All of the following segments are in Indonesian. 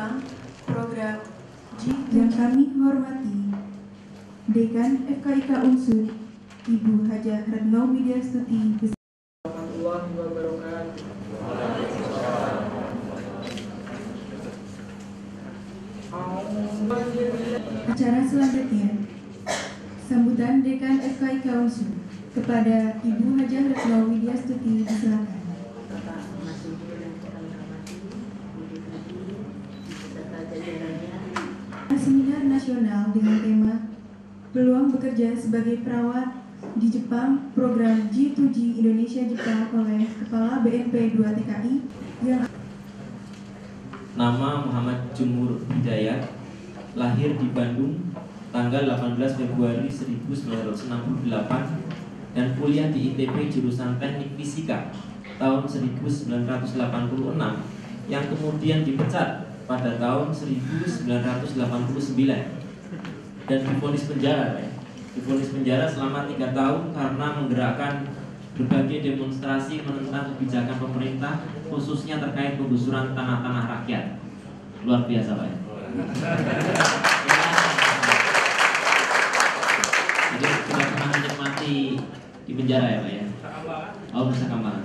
Jepang program G2G. Yang kami hormati Dekan FKIK Unsur Ibu Hajah Retno Widyastuti Warahmatullahi wabarakatuh. Acara selanjutnya sambutan Dekan FKIK Unsur kepada Ibu Hajah Retno Widyastuti, silakan. Bapak Mas Ibu yang kami hormati, Bu Diputri beserta jajarannya. Seminar nasional dengan tema Peluang Bekerja sebagai Perawat di Jepang program G2G Indonesia Jepang oleh Kepala BNP 2 TKI yang Nama Muhammad Jumur Hidayat, lahir di Bandung tanggal 18 Februari 1968 dan kuliah di ITB jurusan Teknik Fisika tahun 1986 yang kemudian dipecat pada tahun 1989 dan divonis penjara selama 3 tahun karena menggerakkan berbagai demonstrasi menentang kebijakan pemerintah khususnya terkait penggusuran tanah-tanah rakyat. Luar biasa, Pak. Jadi sudah pernah menikmati di penjara ya, Pak ya? Oh, bisa kamar.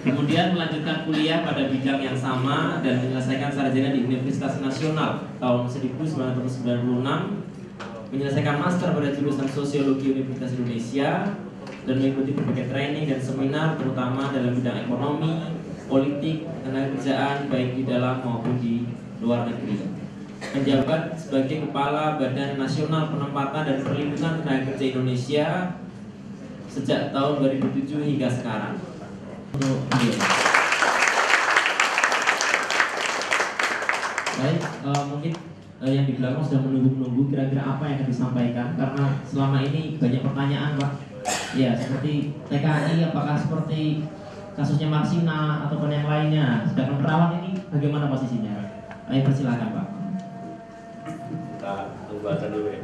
Kemudian melanjutkan kuliah pada bidang yang sama dan menyelesaikan sarjana di Universitas Nasional tahun 1996, menyelesaikan master pada jurusan Sosiologi Universitas Indonesia dan mengikuti berbagai training dan seminar terutama dalam bidang ekonomi, politik, tenaga kerjaan baik di dalam maupun di luar negeri. Menjabat sebagai Kepala Badan Nasional Penempatan dan Perlindungan Tenaga Kerja Indonesia sejak tahun 2007 hingga sekarang. Baik, mungkin yang di belakang sudah menunggu kira-kira apa yang akan disampaikan karena selama ini banyak pertanyaan, Pak. Ya, seperti TKI apakah seperti kasusnya Marsina ataupun yang lainnya. Sedangkan perawat ini bagaimana posisinya? Ayo persilakan, Pak. Kita tunggu aja dulu ya.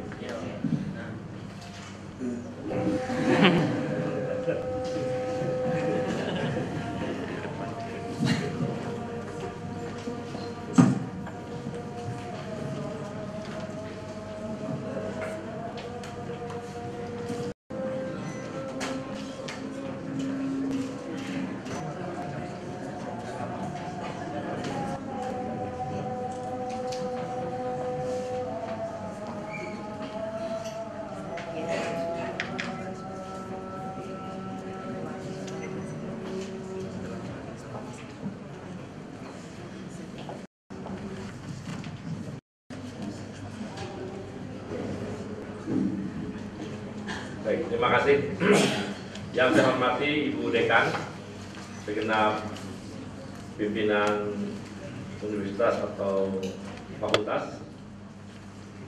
Baik, terima kasih. Yang saya hormati Ibu Dekan, segenap pimpinan universitas atau fakultas,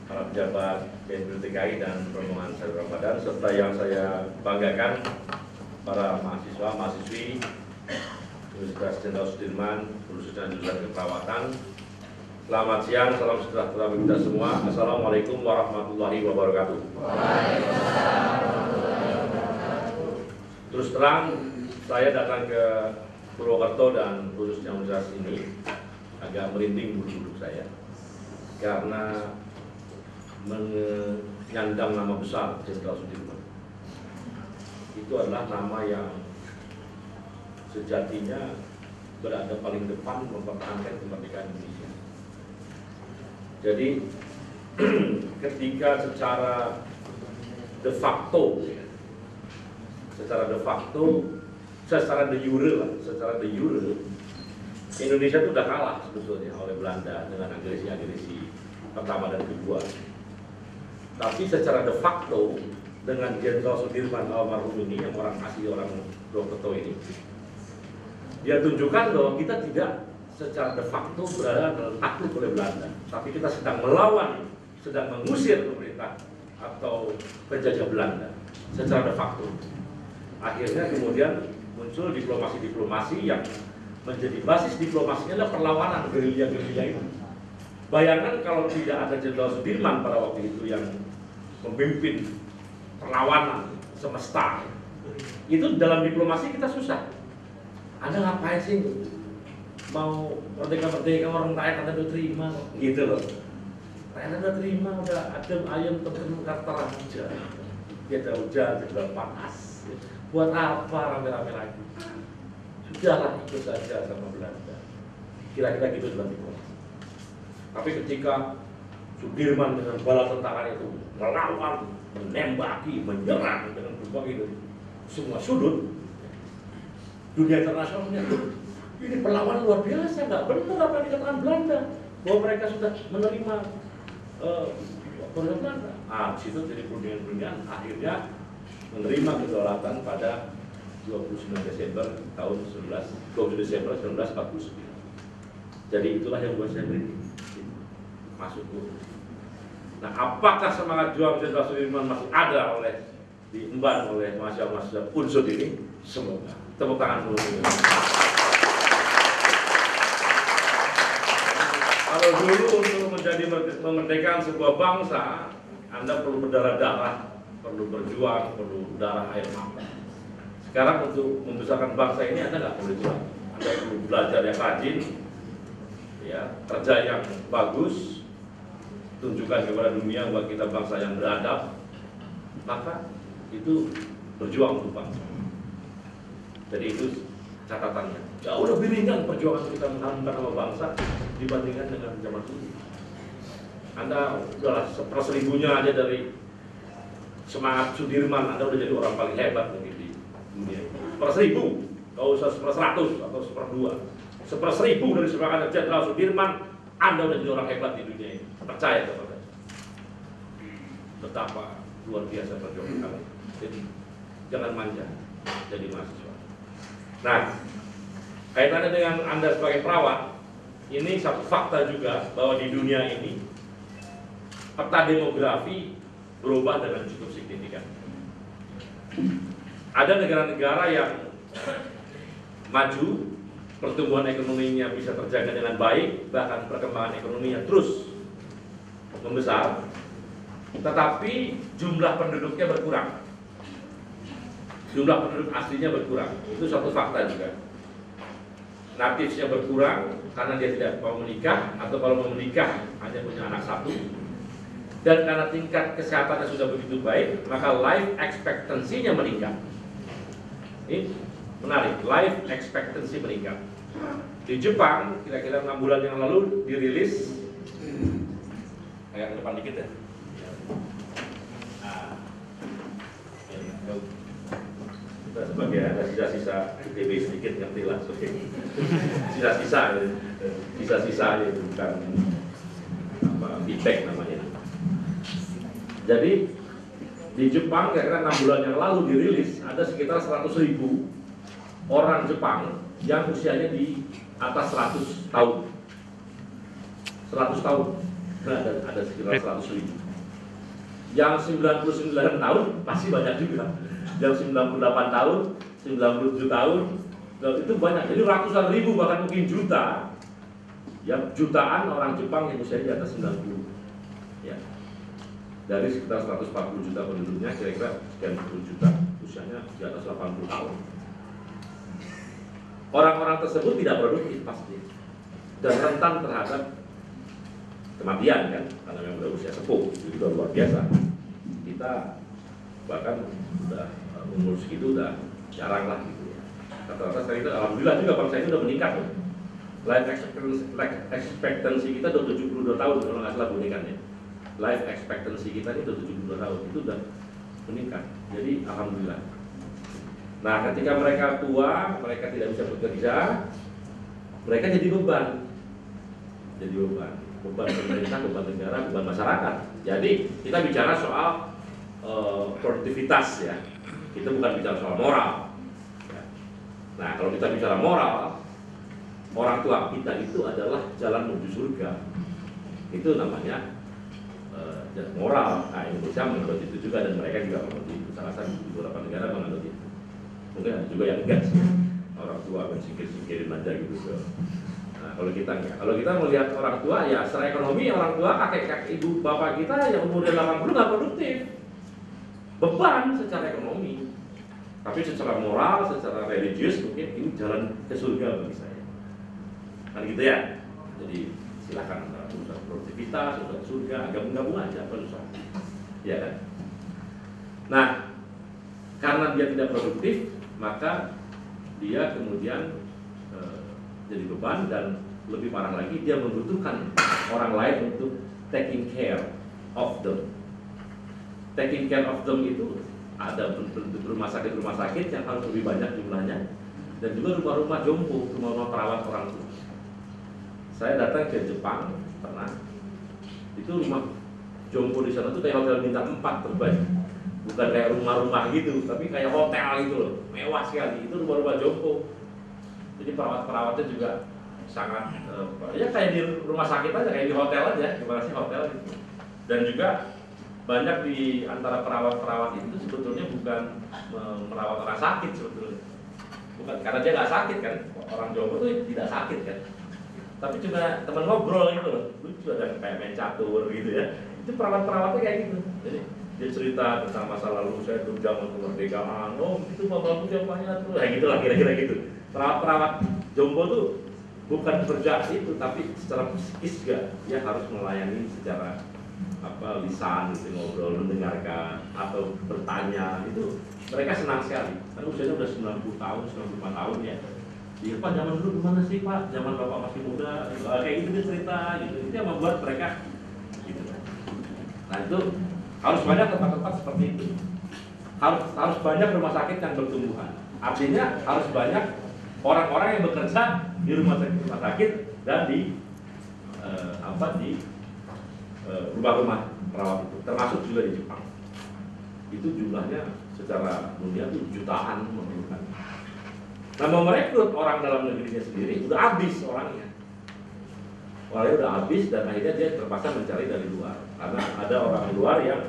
para pejabat BNP TKI dan rombongan saudara badan, serta yang saya banggakan para mahasiswa mahasiswi Universitas Jenderal Sudirman, khususnya jurusan keperawatan. Selamat siang, salam sejahtera bagi kita semua. Assalamualaikum warahmatullahi wabarakatuh. Terus terang, saya datang ke Purwokerto dan khususnya universitas ini agak merinding bulu kuduk saya karena menyandang nama besar Jenderal Sudirman. Itu adalah nama yang sejatinya berada paling depan mempertahankan kemerdekaan Indonesia. Jadi ketika secara de facto, secara de jure, Indonesia itu sudah kalah sebetulnya oleh Belanda dengan agresi-agresi pertama dan kedua. Tapi secara de facto dengan Jenderal Sudirman almarhum ini, yang orang asli orang Purwokerto ini, dia tunjukkan bahwa kita tidak secara de facto berada takluk oleh Belanda, tapi kita sedang melawan, sedang mengusir pemerintah atau penjajah Belanda secara de facto. Akhirnya kemudian muncul diplomasi-diplomasi yang menjadi basis diplomasinya adalah perlawanan gerilya-gerilya itu. Bayangkan kalau tidak ada Jenderal Sudirman pada waktu itu yang memimpin perlawanan semesta, itu dalam diplomasi kita susah. Anda ngapain sih mau merdeka orang rakyat udah terima gitu loh. Rakyat udah terima, udah adem ayem terkenal aja. Dia ada hujan juga panas. Buat apa rame-rame lagi? Sudahlah ikut saja sama Belanda. Kira-kira gitu nanti. Tapi ketika Sudirman dengan bala tentara itu melawan, menembaki, menyerang dengan berbagai semua sudut, dunia internasionalnya ini perlawanan luar biasa, nggak benar apa yang dikatakan Belanda bahwa mereka sudah menerima Belanda. Di situ jadi perundingan akhirnya menerima kedaulatan pada 29 Desember tahun 1949. Jadi itulah yang buat saya beri masukku. Nah, apakah semangat juang Jenderal Sudirman masih ada diemban oleh mahasiswa unsur ini? Semoga. Tepuk tangan dulu. Kalau dulu untuk menjadi memerdekakan sebuah bangsa, Anda perlu berdarah-darah, perlu berjuang, perlu darah air mata. Sekarang untuk membesarkan bangsa ini Anda nggak perlu juang. Anda perlu belajar yang rajin, ya, kerja yang bagus, tunjukkan kepada dunia bahwa kita bangsa yang beradab, maka itu berjuang untuk bangsa. Jadi itu catatannya. Jauh lebih ringan perjuangan kita mengharumkan nama bangsa dibandingkan dengan zaman dulu. Anda udahlah 1/1000-nya aja dari semangat Sudirman, Anda udah jadi orang paling hebat mungkin di dunia. 1/1000, nggak usah 1/100 atau 1/2. 1/1000 dari semangat Jenderal Sudirman, Anda udah jadi orang hebat di dunia ini. Percaya kepada betapa luar biasa perjuangan kami. Jadi jangan manja jadi mahasiswa. Nah, kaitannya dengan Anda sebagai perawat, ini satu fakta juga bahwa di dunia ini peta demografi berubah dengan cukup signifikan. Ada negara-negara yang maju, pertumbuhan ekonominya bisa terjaga dengan baik, bahkan perkembangan ekonominya terus membesar, tetapi jumlah penduduknya berkurang. Jumlah penduduk aslinya berkurang. Itu suatu fakta juga. Natifnya berkurang karena dia tidak mau menikah, atau kalau mau menikah hanya punya anak satu. Dan karena tingkat kesehatannya sudah begitu baik, maka life expectancy-nya meningkat. Ini menarik, life expectancy meningkat. Di Jepang, kira-kira 6 bulan yang lalu dirilis, kayak ke depan dikit ya. Sebagai ada sisa-sisa ITB sedikit ngerti lah, sisa-sisa itu bukan apa feedback namanya. Jadi di Jepang kira-kira 6 bulan yang lalu dirilis ada sekitar 100.000 orang Jepang yang usianya di atas 100 tahun. 100 tahun. Nah, ada sekitar 100.000. Yang 99 tahun pasti banyak juga. Yang 98 tahun, 97 tahun, itu banyak. Jadi ratusan ribu bahkan mungkin juta. Ya, jutaan orang Jepang yang usianya di atas 90. Ya. Dari sekitar 140 juta penduduknya, kira-kira sekian puluh juta usianya di atas 80 tahun. Orang-orang tersebut tidak produktif pasti dan rentan terhadap kematian kan, karena memang berusia sepuh. Itu juga luar biasa. Kita bahkan udah umur segitu udah jarang lah gitu ya. Rata-rata sekarang itu alhamdulillah juga bangsa itu udah meningkat loh. Life expectancy kita udah 72 tahun kalau nggak salah bunyikannya. Life expectancy kita ini udah 72 tahun, itu udah meningkat. Jadi alhamdulillah. Nah, ketika mereka tua, mereka tidak bisa bekerja, mereka jadi beban. Jadi beban pemerintah, beban negara, beban masyarakat. Jadi kita bicara soal produktivitas ya. Kita bukan bicara soal moral. Nah, kalau kita bicara moral, orang tua kita itu adalah jalan menuju surga. Itu namanya moral. Nah, Indonesia menurut itu juga dan mereka juga menurut itu. Salah satu beberapa negara menurut itu. Mungkin ada juga yang enggak sih. Orang tua akan singkir-singkirin aja gitu. Nah, kalau kita enggak. Kalau kita melihat orang tua, ya secara ekonomi orang tua, kakek ibu bapak kita yang umur 80 nggak produktif. Beban secara ekonomi. Tapi secara moral, secara religius mungkin ini jalan ke surga bagi saya. kan gitu ya. Jadi silakan antara urusan produktivitas, urusan surga, gabung-gabung aja, apa susah, ya kan? Nah, karena dia tidak produktif, maka dia kemudian jadi beban, dan lebih parah lagi dia membutuhkan orang lain untuk taking care of them. Taking care of them itu ada bentuk rumah sakit yang harus lebih banyak jumlahnya, dan juga rumah-rumah jompo, rumah-rumah perawat orang tua. Saya datang ke Jepang pernah, itu rumah jompo di sana tuh kayak hotel bintang 4 terbaik, bukan kayak rumah-rumah gitu, tapi kayak hotel gitu loh, mewah sekali. Itu rumah-rumah jompo. Jadi perawat-perawatnya juga sangat ya kayak di rumah sakit aja, kayak di hotel aja, gimana sih hotel gitu. Dan juga banyak di antara perawat-perawat itu sebetulnya bukan merawat orang sakit sebetulnya, bukan karena dia nggak sakit kan, orang jompo tuh tidak sakit kan, tapi cuma teman ngobrol gitu loh, lucu, ada kayak main catur gitu ya. Itu perawat-perawatnya kayak gitu. Jadi dia cerita tentang masa lalu, saya dulu zaman kemerdekaan, oh itu bapakku jawabannya tuh, kayak gitulah kira-kira gitu. Perawat-perawat jompo tuh bukan kerja itu, tapi secara psikis juga dia harus melayani secara lisan gitu, ngobrol, mendengarkan atau bertanya. Itu mereka senang sekali karena usianya udah 90 tahun, 95 tahun ya. Iya Pak, zaman dulu gimana sih Pak? Zaman Bapak masih muda, gitu. Kayak gitu dia cerita gitu. Itu yang membuat mereka gitu. Nah itu harus banyak tempat-tempat seperti itu. Harus banyak rumah sakit yang bertumbuhan. Artinya harus banyak orang-orang yang bekerja di rumah sakit dan di rumah-rumah perawat itu, termasuk juga di Jepang. Itu jumlahnya secara dunia itu jutaan memerlukan. Nah, mau merekrut orang dalam negerinya sendiri udah habis orangnya. Orangnya udah habis, dan akhirnya dia terpaksa mencari dari luar. Karena ada orang luar yang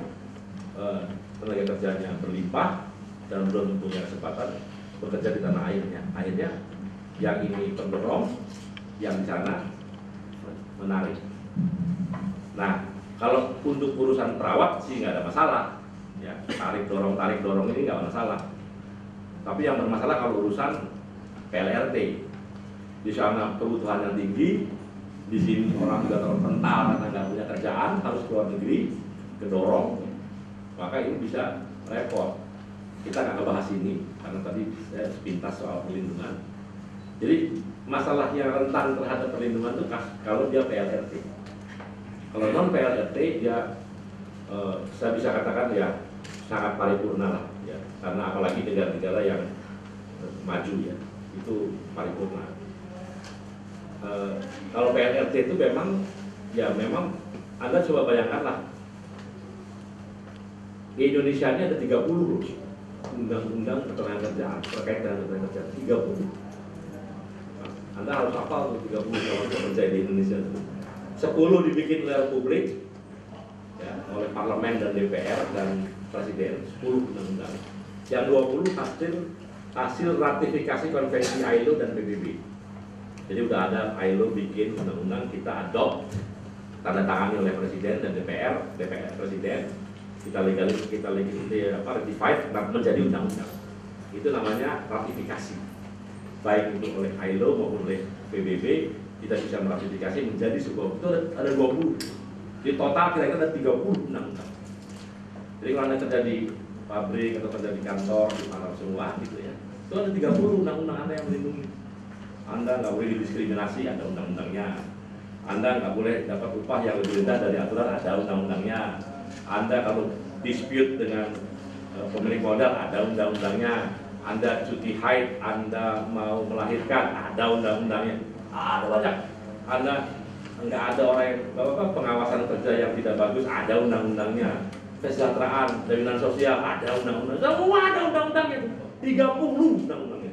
tenaga kerjanya berlimpah dan belum punya kesempatan bekerja di tanah airnya. Akhirnya yang ini pendorong, yang di sana menarik. Nah, kalau untuk urusan perawat sih nggak ada masalah, ya tarik dorong ini nggak masalah. Tapi yang bermasalah kalau urusan PLRT, di sana kebutuhan yang tinggi, di sini orang juga terpental karena nggak punya kerjaan, harus keluar negeri, kedorong, maka ini bisa repot. Kita nggak ngebahas ini karena tadi saya sepintas soal perlindungan. Jadi masalah yang rentan terhadap perlindungan itu kalau dia PLRT. Kalau non PLRT dia saya bisa katakan ya sangat paripurna lah ya, karena apalagi negara-negara yang maju ya itu paripurna. Kalau PLRT itu memang Anda coba bayangkanlah, di Indonesia ini ada 30 undang-undang ketenagakerjaan terkait dengan ketenagakerjaan, 30. Anda harus hafal 30 kalau bekerja di Indonesia. 10 dibikin oleh publik ya, oleh parlemen dan DPR dan presiden, 10 undang-undang. Yang 20 hasil ratifikasi konvensi ILO dan PBB. Jadi udah ada ILO bikin undang-undang, kita adopt, tanda tangani oleh presiden dan DPR presiden, kita ratified menjadi undang-undang. Itu namanya ratifikasi. Baik itu oleh ILO maupun oleh PBB, kita bisa meratifikasi menjadi sebuah, itu ada 20. Di total kira-kira ada 30 undang-undang. Jadi kalau Anda kerja di pabrik atau kerja di kantor, di mana semua gitu ya, itu ada 30 undang-undang Anda yang melindungi. Anda nggak boleh didiskriminasi, ada undang-undangnya. Anda nggak boleh dapat upah yang lebih rendah dari aturan, ada undang-undangnya. Anda kalau dispute dengan pemilik modal, ada undang-undangnya. Anda cuti haid, Anda mau melahirkan, ada undang-undangnya. Ada banyak. Anda nggak ada orang yang pengawasan kerja yang tidak bagus, ada undang-undangnya. Kesejahteraan, jaminan sosial, ada undang-undang. Semua ada undang-undangnya. 30 undang-undangnya.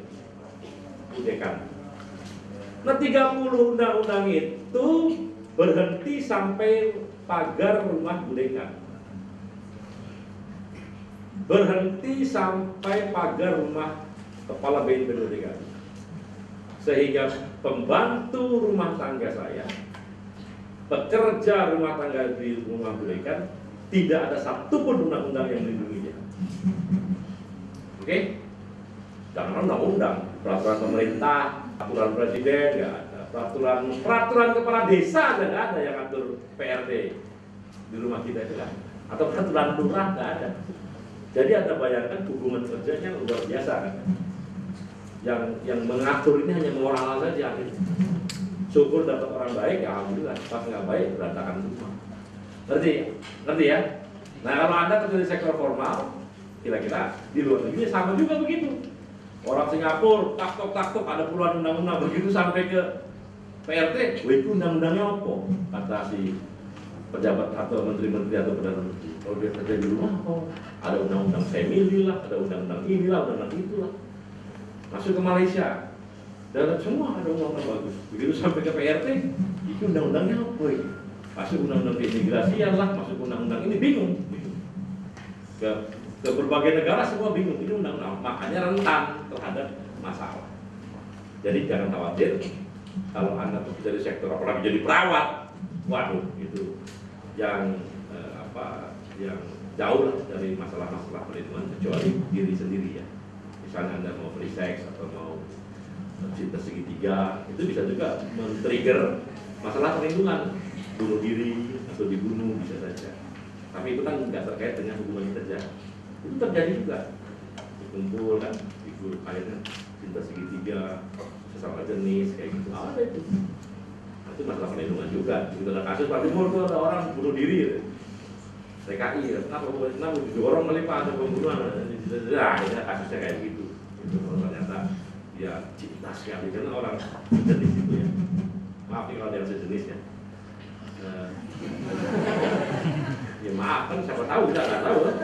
Budekan. Nah 30 undang-undang itu berhenti sampai pagar rumah Budekan. Berhenti sampai pagar rumah kepala BNP Budekan. Sehingga pembantu rumah tangga saya, pekerja rumah tangga di rumah Budekan, tidak ada satupun undang-undang yang melindungi dia. Oke? Jangan undang-undang, peraturan pemerintah, aturan presiden, nggak ada. peraturan kepala desa aja nggak ada yang atur PRT di rumah kita itu kan, atau peraturan lurah nggak ada. Jadi Anda bayangkan hubungan kerjanya luar biasa kan. Yang mengatur ini hanya moral saja. Syukur dapat orang baik, ya alhamdulillah. Pas nggak baik berantakan semua. Ngerti ya? Nah kalau Anda kerja di sektor formal, kira-kira di luar negeri sama juga begitu. Orang Singapura taktok ada puluhan undang-undang, begitu sampai ke PRT, itu undang-undangnya apa? Kata si pejabat atau menteri-menteri atau perdana menteri. Kalau dia kerja di rumah, ada undang-undang family lah, ada undang-undang inilah, undang-undang itulah. Masuk ke Malaysia, dan semua ada undang-undang bagus. Begitu sampai ke PRT, itu undang-undangnya apa? Masuk undang-undang keimigrasian lah, masuk undang-undang ini bingung. Ke berbagai negara semua bingung, ini undang-undang, makanya rentan terhadap masalah. Jadi jangan khawatir kalau Anda bekerja di sektor apalagi jadi perawat, waduh itu yang yang jauh lah dari masalah-masalah perlindungan kecuali diri sendiri ya. Misalnya Anda mau free sex atau mau cinta segitiga, itu bisa juga men-trigger masalah perlindungan, bunuh diri atau dibunuh bisa saja. Tapi itu kan nggak terkait dengan hubungan kerja. Itu terjadi juga, dikumpul kan, ikut akhirnya cinta segitiga, sesama jenis kayak gitu. Ada itu. Nah, itu masalah perlindungan juga. Itu ada kasus Pak Timur itu ada orang bunuh diri, TKI, kenapa didorong melipat ada pembunuhan? Nah, ini kasusnya kayak gitu. Itu ternyata dia cinta sekali karena orang sejenis itu ya. Maaf kalau ada yang sejenis ya. Ya maaf kan siapa tahu nggak tahu kan?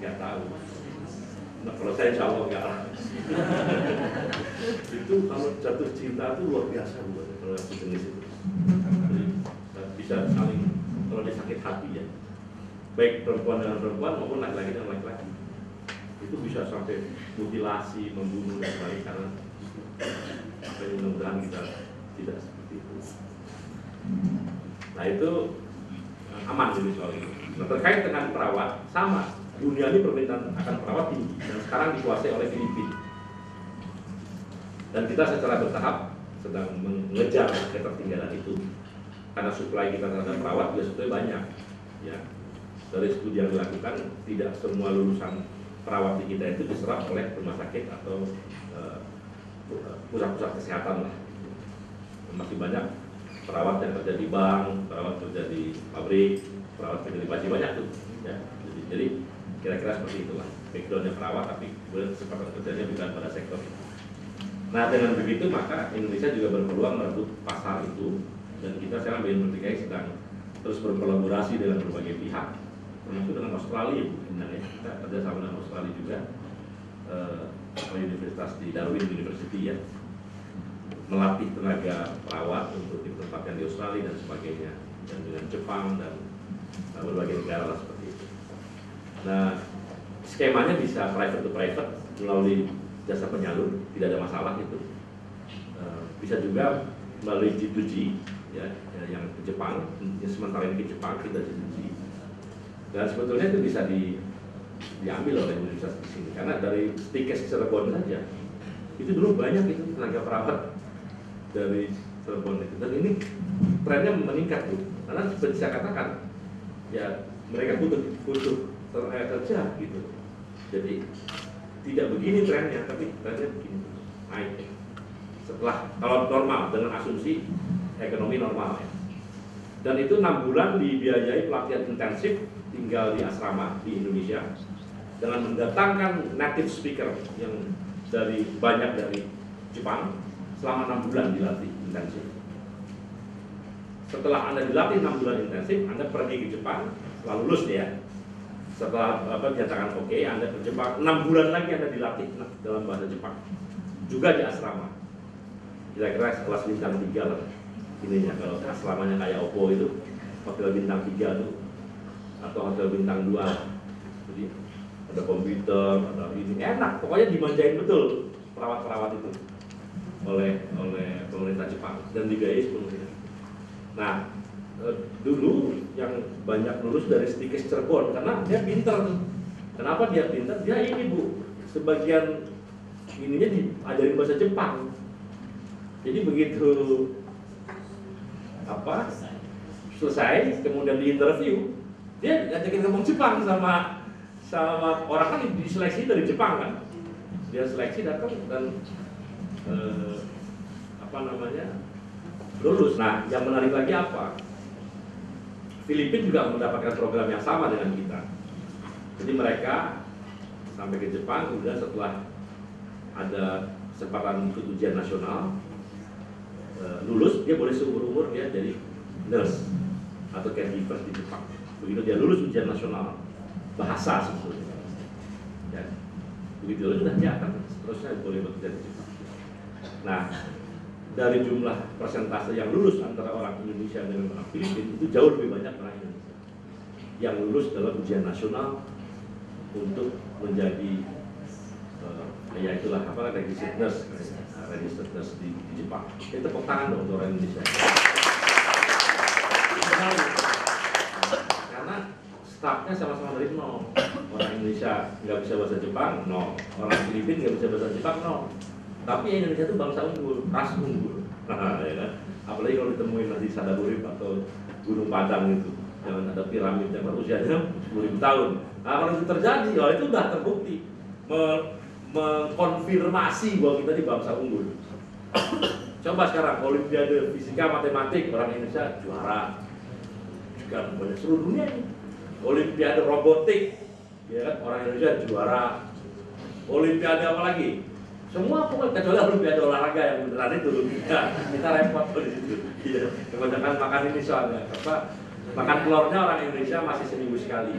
Nggak tahu. Nah, kalau saya insya Allah nggak lah. Itu kalau jatuh cinta itu luar biasa buat kalau yang sejenis itu. Jadi, bisa saling kalau dia sakit hati ya. Baik perempuan dengan perempuan maupun laki-laki dengan laki-laki. Itu bisa sampai mutilasi, membunuh dan lain karena mudah-mudahan kita tidak seperti itu. Nah itu aman jadi soal itu. Nah, terkait dengan perawat sama, dunia ini permintaan akan perawat tinggi dan sekarang dikuasai oleh Filipina. Dan kita secara bertahap sedang mengejar ketertinggalan itu karena suplai kita terhadap perawat juga sebetulnya banyak. Ya, dari studi yang dilakukan tidak semua lulusan perawat di kita itu diserap oleh rumah sakit atau pusat-pusat kesehatan lah. Masih banyak perawat yang kerja di bank, perawat kerja di pabrik, perawat kerja di baju banyak tuh. Ya, jadi kira-kira seperti itulah backgroundnya perawat, tapi kemudian kesempatan kerjanya bukan pada sektor itu. Nah dengan begitu maka Indonesia juga berpeluang merebut pasar itu dan kita sekarang BNP DKI sedang terus berkolaborasi dengan berbagai pihak, termasuk dengan Australia, kita kerja sama dengan Australia juga, Universitas di Darwin University ya, melatih tenaga perawat untuk ditempatkan di Australia dan sebagainya, dan dengan Jepang dan berbagai negara lah seperti itu. Nah skemanya bisa private to private melalui jasa penyalur, tidak ada masalah itu. Bisa juga melalui G2G ya, yang ke Jepang, sementara ini ke Jepang kita G2G. Dan sebetulnya itu bisa diambil oleh universitas di sini karena dari Stikes Cirebon saja itu dulu banyak itu tenaga perawat dari Cirebon itu, dan ini trennya meningkat tuh karena seperti saya katakan ya mereka butuh kerja gitu. Jadi tidak begini trennya, tapi trennya begini naik setelah kalau normal dengan asumsi ekonomi normal ya. Dan itu 6 bulan dibiayai pelatihan intensif tinggal di asrama di Indonesia dengan mendatangkan native speaker yang banyak dari Jepang selama 6 bulan dilatih intensif. Setelah Anda dilatih 6 bulan intensif, Anda pergi ke Jepang, setelah lulus ya. Setelah dinyatakan oke, Anda ke Jepang 6 bulan lagi Anda dilatih dalam bahasa Jepang juga di asrama. Kira-kira kelas bintang 3 lah ininya, kalau asramanya kayak Oppo itu hotel bintang 3 tuh atau hotel bintang 2. Jadi ada komputer, ada ini enak, pokoknya dimanjain betul perawat-perawat itu oleh pemerintah Jepang dan dibiayai sepenuhnya. Nah dulu yang banyak lulus dari Stikes Cirebon karena dia pinter. Kenapa dia pinter? Dia ini Bu, sebagian ininya diajarin bahasa Jepang. Jadi begitu selesai, kemudian di interview, dia ngajakin ngomong Jepang sama orang kan diseleksi dari Jepang kan. Dia seleksi datang dan lulus. Nah, yang menarik lagi apa? Filipina juga mendapatkan program yang sama dengan kita. Jadi mereka sampai ke Jepang, kemudian setelah ada kesempatan ikut ujian nasional, lulus, dia boleh seumur-umur dia jadi nurse atau caregiver di Jepang. Begitu dia lulus ujian nasional bahasa sebetulnya, ya, begitu lulus dia akan seterusnya boleh bekerja di Jepang. Nah, dari jumlah persentase yang lulus antara orang Indonesia dengan orang Filipina itu jauh lebih banyak orang Indonesia yang lulus dalam ujian nasional untuk menjadi ya itulah registered nurse di Jepang. Itu tepuk tangan dong untuk orang Indonesia. Karena stafnya sama-sama dari nol. Orang Indonesia nggak bisa bahasa Jepang, nol. Orang Filipina nggak bisa bahasa Jepang, nol. Tapi Indonesia itu bangsa unggul, ras unggul. Ya kan? Apalagi kalau ditemuin nanti Sadaburib atau Gunung Padang itu, yang ada piramid yang berusianya 10.000 tahun. Nah, kalau itu terjadi, ya itu sudah terbukti mengkonfirmasi bahwa kita di bangsa unggul. Coba sekarang Olimpiade Fisika Matematik orang Indonesia juara, juga banyak seluruh dunia ini. Olimpiade Robotik, ya kan? Orang Indonesia juara. Olimpiade apa lagi? Semua pokoknya kecuali Olimpiade olahraga yang beneran itu, ya, kita repot di situ. Iya, kebanyakan makan ini soalnya makan telurnya orang Indonesia masih seminggu sekali.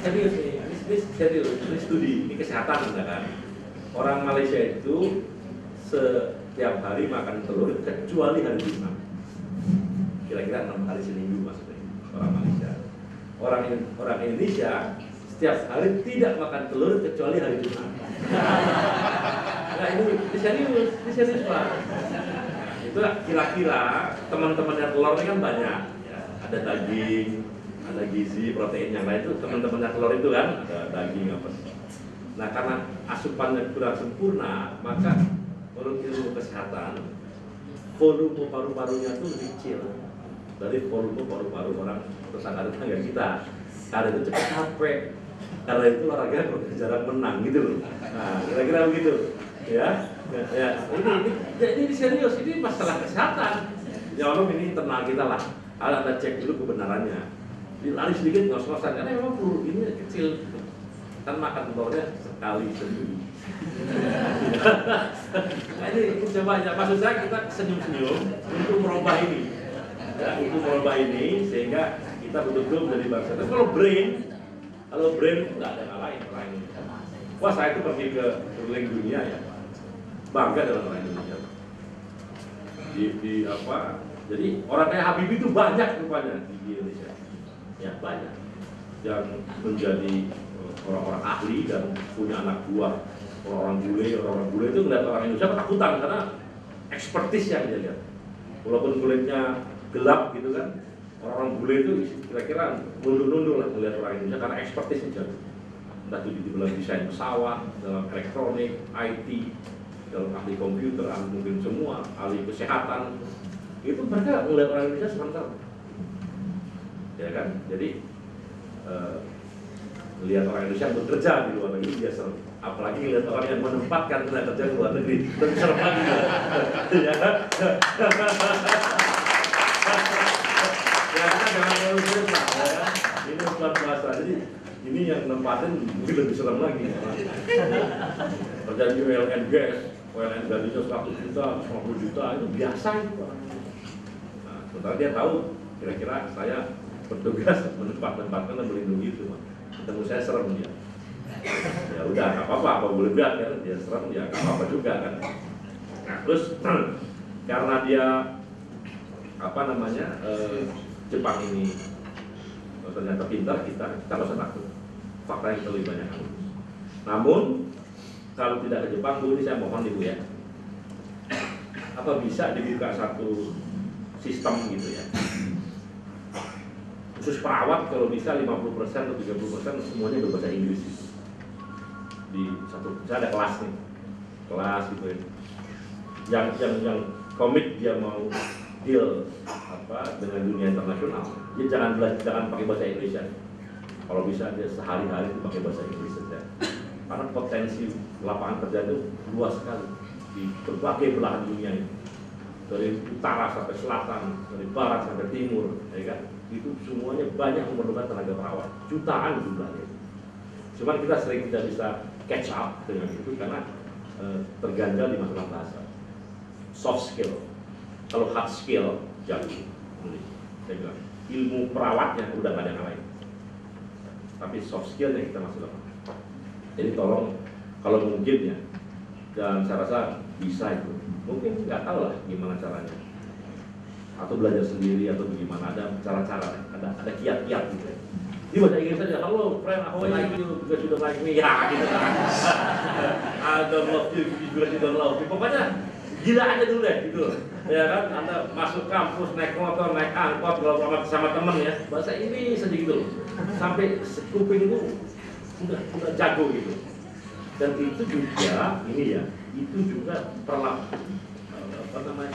Serius nih, ini serius, ini studi, ini kesehatan kan. Orang Malaysia itu setiap hari makan telur kecuali hari Jumat. Kira-kira 6 kali seminggu maksudnya orang Malaysia. Orang Indonesia setiap hari tidak makan telur kecuali hari Jumat. Nah ini serius Pak. Itu kira-kira teman-teman yang telur ini kan banyak. Ya, ada daging, ada gizi, protein yang lain itu teman-teman yang telur itu kan ada daging apa. Nah karena asupannya kurang sempurna, maka menurut ilmu kesehatan volume paru-parunya itu kecil dari volume paru-paru orang tetangga kita. Karena itu cepat capek. Karena itu olahraga jarang menang gitu loh. Nah, kira-kira begitu. Ya. Ini serius, ini masalah kesehatan. Ya Allah, ini internal kita lah. Anda cek dulu kebenarannya. Lari sedikit ngos-ngosan karena memang peluru ini kecil. Kan makan telurnya sekali seminggu. Nah, ini coba ya, maksud saya kita senyum-senyum untuk merubah ini. Ya, untuk merubah ini sehingga kita betul-betul menjadi bangsa. Tapi kalau brain nggak ada ngalahin orang Indonesia. Wah, saya itu pergi ke keliling dunia ya, bangga dengan orang Indonesia. Jadi orang kayak Habibie itu banyak rupanya di Indonesia. Ya banyak yang menjadi orang-orang ahli dan punya anak buah, orang-orang bule itu melihat orang Indonesia ketakutan karena ekspertis yang dia lihat. Walaupun kulitnya gelap gitu kan, orang-orang bule itu kira-kira nunduk-nunduk lah melihat orang Indonesia karena ekspertisnya jago. Entah itu di dalam desain pesawat, dalam elektronik, IT, dalam ahli komputer, ahli mungkin semua, ahli kesehatan. Itu mereka melihat orang Indonesia sebentar. Ya kan? Jadi melihat orang Indonesia bekerja di luar negeri biasa. Apalagi melihat orang yang menempatkan tenaga kerja di luar negeri, tentu serem lagi. Ya kan? Ya kita jangan terus lah, ya. Ini bukan bahasa, jadi ini yang nempatin mungkin lebih serem lagi. Kerja di oil and gas gajinya 100 juta, 50 juta itu biasa itu. Nah, sementara dia tahu kira-kira saya bertugas menempatkan dan melindungi itu. Ketemu saya serem dia. Ya udah, nggak apa-apa, apa boleh buat kan? Dia serem ya, nggak apa-apa juga kan. Nah terus karena dia Jepang ini ternyata pintar, kita nggak usah takut. Fakta yang lebih banyak. Namun kalau tidak ke Jepang, Bu, ini saya mohon Ibu ya, apa bisa dibuka satu sistem gitu ya, khusus perawat kalau bisa 50% atau 30% semuanya berbahasa Inggris gitu. Di satu, misalnya ada kelas nih, kelas gitu ya, yang komit dia mau deal dengan dunia internasional, dia jangan pakai bahasa Indonesia. Kalau bisa dia sehari-hari itu pakai bahasa Inggris saja. Karena potensi lapangan kerja itu luas sekali di berbagai belahan dunia ini. Dari utara sampai selatan, dari barat sampai timur, ya kan? Itu semuanya banyak memerlukan tenaga perawat, jutaan jumlahnya. Cuman kita sering tidak bisa catch up dengan itu karena terganjal di masalah bahasa. Soft skill, kalau hard skill jago. Saya bilang ilmu perawatnya udah nggak ada yang lain. Tapi soft skillnya kita masih lemah. Jadi tolong kalau mungkin ya, dan saya rasa bisa itu. Mungkin nggak tahu lah gimana caranya. Atau belajar sendiri atau bagaimana, ada cara-cara, ada kiat-kiat gitu. Ini bahasa Inggris saja, halo friend, how are you, because you don't like me, ya gitu kan. I don't love you, because you don't love me. Pokoknya gila aja dulu deh gitu. Ya kan, Anda masuk kampus, naik motor, naik angkot, kalau sama temen ya, bahasa Inggris saja gitu loh. Sampai kuping itu udah jago gitu. Dan itu juga, ini ya, itu juga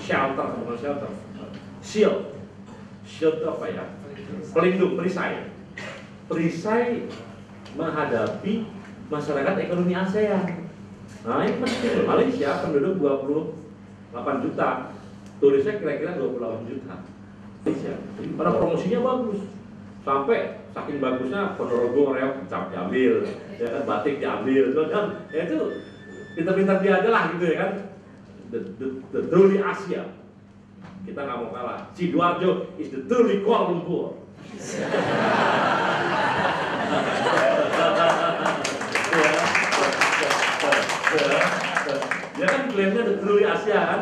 shelter, bukan shelter, shield apa ya, pelindung, perisai menghadapi masyarakat ekonomi ASEAN. Nah ini penting. Malaysia penduduk 28 juta, turisnya kira-kira 28 juta. Malaysia, karena promosinya bagus, sampai saking bagusnya Ponorogo, Reok, cap diambil, ya kan, batik diambil, kan? Ya itu pintar-pintar dia aja lah gitu ya kan. The truly Asia. Kita nggak mau kalah. Sidoarjo is the truly Kuala Lumpur. Dia kan klaimnya the truly Asia kan.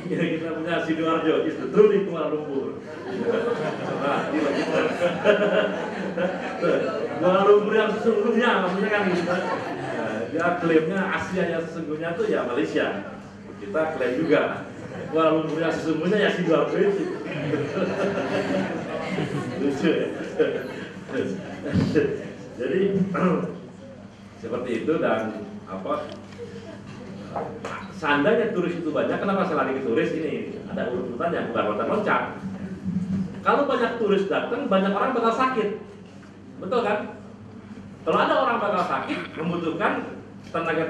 Jadi kita punya Sidoarjo is the truly Kuala Lumpur. Nah, Kuala Lumpur yang sesungguhnya maksudnya kan gitu. Dia klaimnya Asia yang sesungguhnya tuh ya Malaysia. Kita klaim juga Kuala Lumpur yang sesungguhnya ya Sidoarjo itu. Lucu ya. Jadi seperti itu. Dan seandainya turis itu banyak, kenapa saya lari ke turis ini? Ada urutannya, bukan loncat-loncat. Kalau banyak turis datang, banyak orang bakal sakit, betul kan? Kalau ada orang bakal sakit, membutuhkan tenaga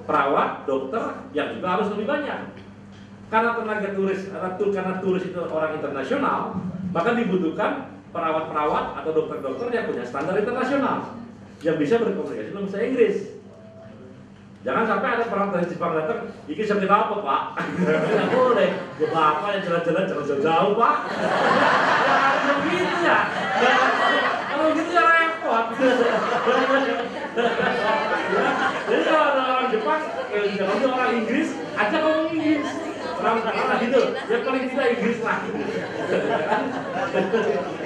perawat, dokter yang juga harus lebih banyak. Karena karena turis itu orang internasional, maka dibutuhkan perawat-perawat atau dokter-dokter yang punya standar internasional, yang bisa berkomunikasi dalam bahasa Inggris. Jangan sampai ada orang dari Jepang datang, ini sakit apa Pak? Tidak boleh, ya Bapak yang jalan-jalan jangan jauh-jauh Pak. Ya begitu ya. Kalau gitu ya repot. Jadi kalau ada orang Jepang, kalau orang Inggris, aja ngomong Inggris. Orang gitu, ya paling tidak Inggris lah.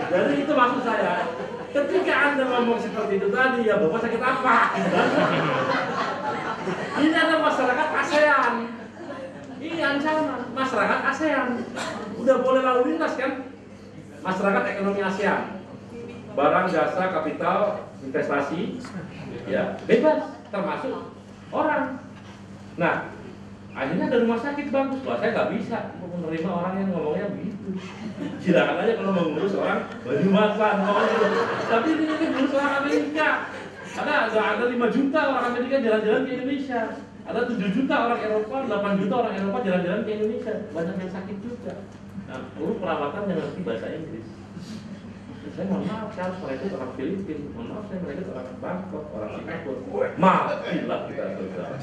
Jadi itu maksud saya. Ketika Anda ngomong seperti itu tadi, ya Bapak sakit apa? Ini ada masyarakat ASEAN. Ini ancaman masyarakat ASEAN. Udah boleh lalu lintas kan? Masyarakat ekonomi ASEAN. Barang, jasa, kapital, investasi, ya bebas, termasuk orang. Nah, akhirnya ada rumah sakit bagus. Wah, saya nggak bisa menerima orang yang ngomongnya begitu. Silakan aja kalau mau ngurus orang Banyumasan, tapi ini ngurus orang Amerika. Ada 5 juta orang Amerika jalan-jalan ke Indonesia. Ada 7 juta orang Eropa, 8 juta orang Eropa jalan-jalan ke Indonesia. Banyak yang sakit juga. Nah, perlu perawatan yang ngerti bahasa Inggris. Saya mohon maaf, saya harus merekrut orang Filipina. Mohon maaf, saya merekrut orang Bangkok, orang Singapura. Maaflah kita saudara.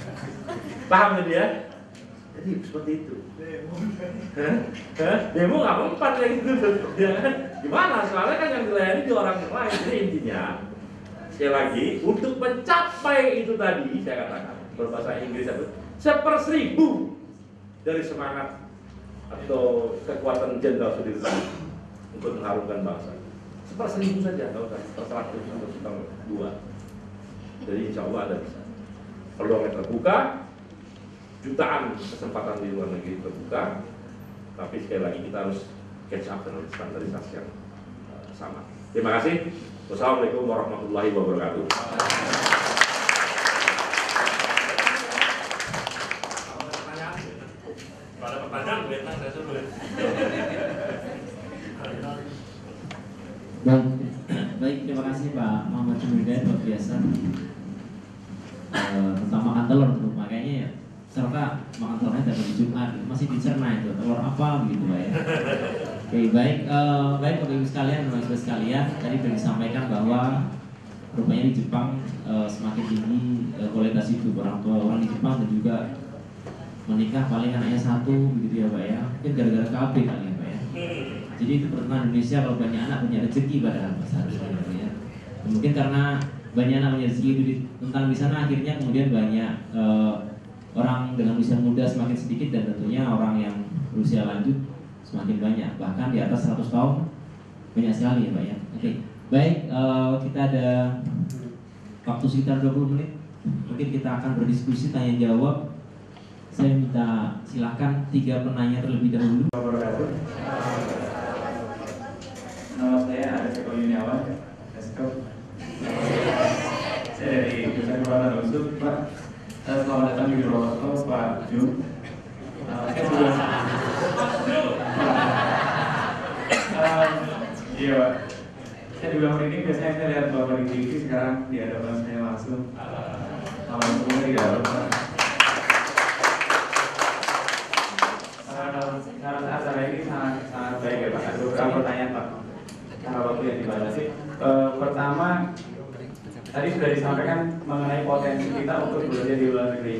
Paham jadi ya? Jadi seperti itu. Demo nggak mempan kayak gitu. Gimana? Soalnya kan yang dilayani di orang lain. Jadi intinya, sekali lagi, untuk mencapai itu tadi, saya katakan, berbahasa Inggris itu, 1/1000 dari semangat atau kekuatan Jenderal Sudirman untuk mengharumkan bangsa. 1/1000 saja, nggak usah 100 atau 2. Jadi insya Allah ada bisa. Peluangnya terbuka, jutaan kesempatan di luar negeri terbuka, tapi sekali lagi kita harus catch up dengan standarisasi yang sama. Terima kasih. Wassalamualaikum warahmatullahi wabarakatuh. Baik, terima kasih Pak Muhammad Junaid, luar biasa. Tentang makan telur tuh, makanya ya serta makan telurnya dari Jumat masih dicerna itu telur apa begitu Pak ya. Oke, baik Bapak Ibu sekalian, mahasiswa sekalian, tadi sudah disampaikan bahwa rupanya di Jepang semakin tinggi kualitas hidup orang tua orang di Jepang, dan juga menikah paling anaknya satu begitu ya Pak ya. Mungkin gara-gara KB kali ya Pak ya. Jadi itu pertemanan Indonesia, kalau banyak anak punya rezeki padahal seharusnya ya. Mungkin karena banyak anak punya rezeki itu tentang di sana, akhirnya kemudian banyak orang dengan usia muda semakin sedikit, dan tentunya orang yang berusia lanjut semakin banyak, bahkan di atas 100 tahun banyak sekali ya Pak ya. Oke, baik, kita ada waktu sekitar 20 menit, mungkin kita akan berdiskusi tanya jawab. Saya minta silahkan 3 penanya terlebih dahulu. Nama saya Arif Yuniawan, Esko. Saya dari Jurusan Kepala Unsur, Pak. Selamat datang di Purwokerto, Pak Ju. Saya juga. Iya Pak. Saya juga merinding, biasanya saya lihat Bapak di TV, sekarang di hadapan saya langsung. Alhamdulillah tidak ada Pak. Saran acara ini sangat baik ya Pak. Ada beberapa pertanyaan Pak. Karena waktu yang dibatasi. Pertama, tadi sudah disampaikan mengenai potensi kita untuk belajar di luar negeri.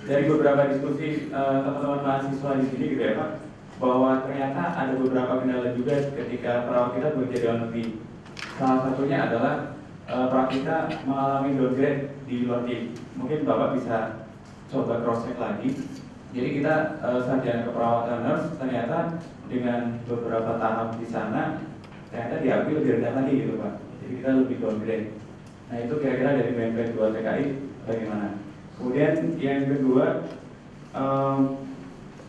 Dari beberapa diskusi teman-teman mahasiswa di sini gitu ya Pak, bahwa ternyata ada beberapa kendala juga ketika perawat kita bekerja di luar negeri. Salah satunya adalah perawat kita mengalami downgrade di luar tim. Mungkin Bapak bisa coba cross check lagi. Jadi kita sarjana keperawatan nurse ternyata dengan beberapa tahap di sana ternyata diakui lebih rendah lagi gitu Pak. Jadi kita lebih downgrade. Nah itu kira-kira dari BNP 2 TKI bagaimana? Kemudian yang kedua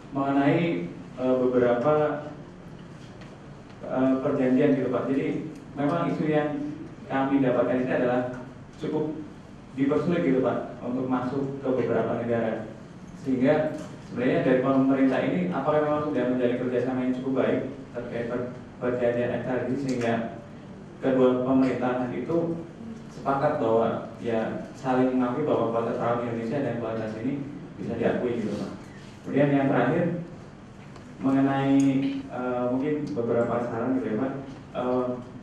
mengenai beberapa perjanjian gitu Pak. Jadi memang isu yang kami dapatkan ini adalah cukup dipersulit gitu Pak untuk masuk ke beberapa negara. Sehingga sebenarnya dari pemerintah ini apakah memang sudah menjalin kerjasama yang cukup baik terkait perjanjian tadi, sehingga kedua pemerintahan itu sepakat bahwa ya saling mengakui bahwa kualitas perawat Indonesia dan kualitas ini bisa diakui gitu Pak. Kemudian yang terakhir mengenai mungkin beberapa saran gitu ya Pak.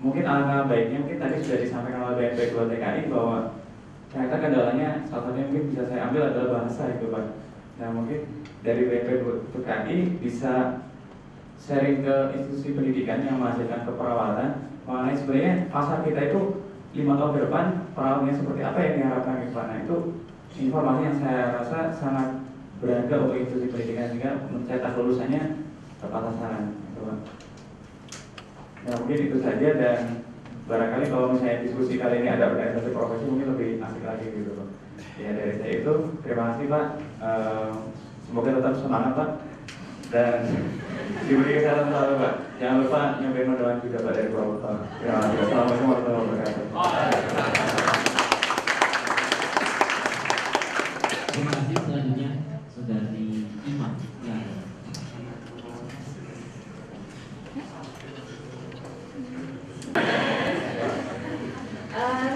Mungkin alangkah baiknya, mungkin tadi sudah disampaikan oleh BNP 2 TKI bahwa ternyata kendalanya salah satunya mungkin bisa saya ambil adalah bahasa gitu Pak. Nah mungkin dari BNP 2 TKI bisa sharing ke institusi pendidikan yang menghasilkan keperawatan mengenai sebenarnya pasar kita itu 5 tahun ke depan perawatnya seperti apa yang diharapkan gitu Pak. Nah itu informasi yang saya rasa sangat berharga untuk institusi pendidikan sehingga mencetak lulusannya tepat sasaran gitu Pak. Ya mungkin itu saja, dan barangkali kalau misalnya diskusi kali ini ada organisasi profesi mungkin lebih asik lagi gitu Pak. Ya dari saya itu, terima kasih Pak. Semoga tetap semangat Pak, dan diberi kesehatan selalu Pak. Jangan lupa nyampein undangan juga Pak dari Purwokerto. Terima kasih. Assalamualaikum warahmatullahi wabarakatuh. Terima kasih. Selanjutnya Saudari Iman. Ya.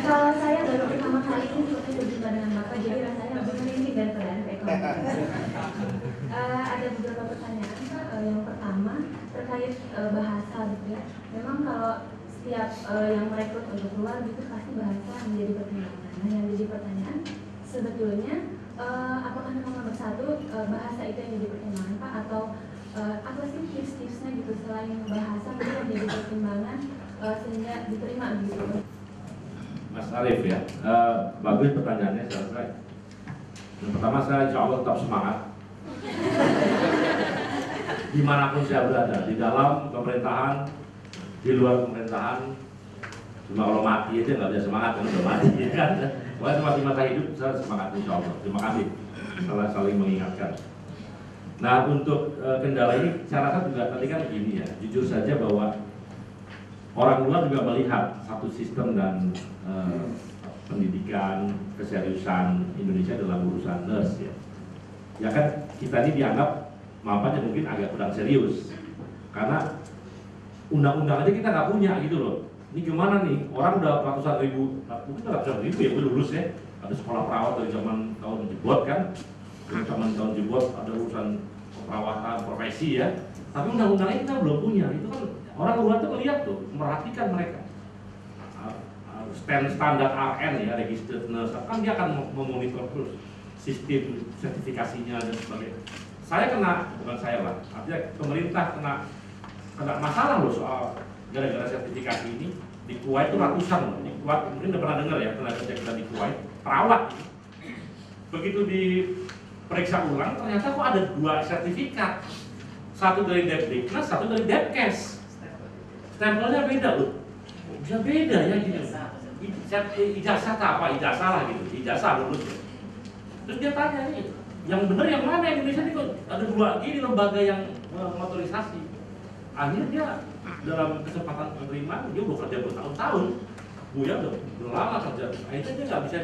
Kalau saya baru pertama kali ini berjumpa dengan Bapak, jadi rasanya lebih merinding daripada ekonomi. Ada beberapa pertanyaan. Yang pertama terkait bahasa gitu ya. Memang kalau setiap yang merekrut untuk keluar gitu pasti bahasa menjadi pertimbangan. Nah yang jadi pertanyaan sebetulnya apakah memang nomor satu bahasa itu yang jadi pertimbangan Pak, atau apa sih tips-tipsnya gitu selain bahasa mungkin menjadi pertimbangan sehingga diterima gitu? Mas Arif ya, bagus pertanyaannya. Saya rasa yang pertama, saya insya Allah tetap semangat dimanapun saya berada, di dalam pemerintahan, di luar pemerintahan. Cuma kalau mati aja nggak bisa semangat, kan udah mati ya kan. Walaupun masih masa hidup, saya semangat insya Allah. Terima kasih, saling mengingatkan. Nah untuk kendala ini, saya rasa juga tadi kan begini ya, jujur saja bahwa orang luar juga melihat satu sistem dan pendidikan, keseriusan Indonesia dalam urusan nurse ya. Ya kan kita ini dianggap mampanya mungkin agak kurang serius. Karena undang-undang aja kita nggak punya gitu loh. Ini gimana nih, orang udah ratusan ribu, mungkin ratusan ribu ya udah lulus ya. Ada sekolah perawat dari zaman tahun jebot kan, dari zaman tahun jebot ada urusan perawatan profesi ya. Tapi undang-undangnya kita belum punya. Itu kan orang luar tuh melihat tuh, merhatikan mereka. Standar RN ya, registered nurse, kan dia akan memonitor terus sistem sertifikasinya dan sebagainya. Saya kena, bukan saya lah, artinya pemerintah kena masalah loh soal gara-gara sertifikasi ini. Di Kuwait itu ratusan loh. Di Kuwait mungkin udah pernah dengar ya, tenaga kerja kita di Kuwait perawat. Begitu diperiksa ulang, ternyata kok ada 2 sertifikat, satu dari Depdiknas, satu dari Depkes. Stempelnya beda loh, bisa beda ya gitu. Ijazah apa? Ijazah lah gitu, ijazah lulus. Terus dia tanya nih, yang benar yang mana? Indonesia ini kok ada 2 gini lembaga yang mengotorisasi. Akhirnya dia dalam kesempatan penerimaan dia udah kerja bertahun-tahun, Buya udah lama kerja. Akhirnya dia nggak bisa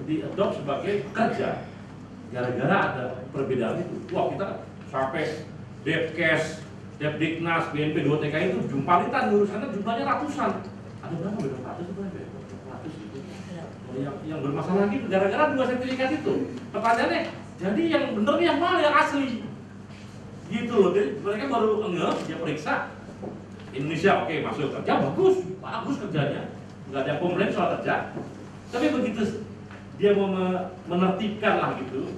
di-adopt sebagai pekerja gara-gara ada perbedaan itu. Wah, kita sampai Depkes, Depdiknas, BNP 2 TKI itu jumpalitan urusannya jumlahnya ratusan. Ada berapa? Berapa ratus itu? Ratus itu. Yang bermasalah gitu gara-gara 2 sertifikat itu. Pertanyaannya, jadi yang bener yang mana yang asli? Gitu loh. Jadi mereka baru dia periksa Indonesia, oke, masuk kerja bagus kerjanya, nggak ada komplain soal kerja. Tapi begitu dia mau menertibkan lah gitu,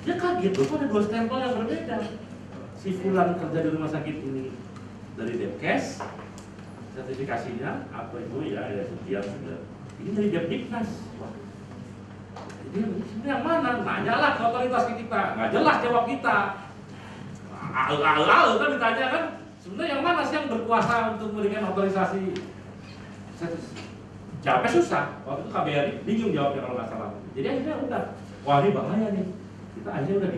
dia kaget loh, ada 2 stempel yang berbeda. Si fulan kerja di rumah sakit ini dari Depkes, sertifikasinya apa itu ya sekian sudah. Ini dari Depdiknas. Ini yang mana? Nanyalah ke otoritas kita, nggak jelas jawab kita. Kan ditanya kan, sebenarnya yang mana sih yang berkuasa untuk memberikan otorisasi? Jawabnya susah. Waktu itu KBRI bingung jawabnya kalau nggak salah. Jadi akhirnya udah, wah ini bahaya nih. Kita akhirnya udah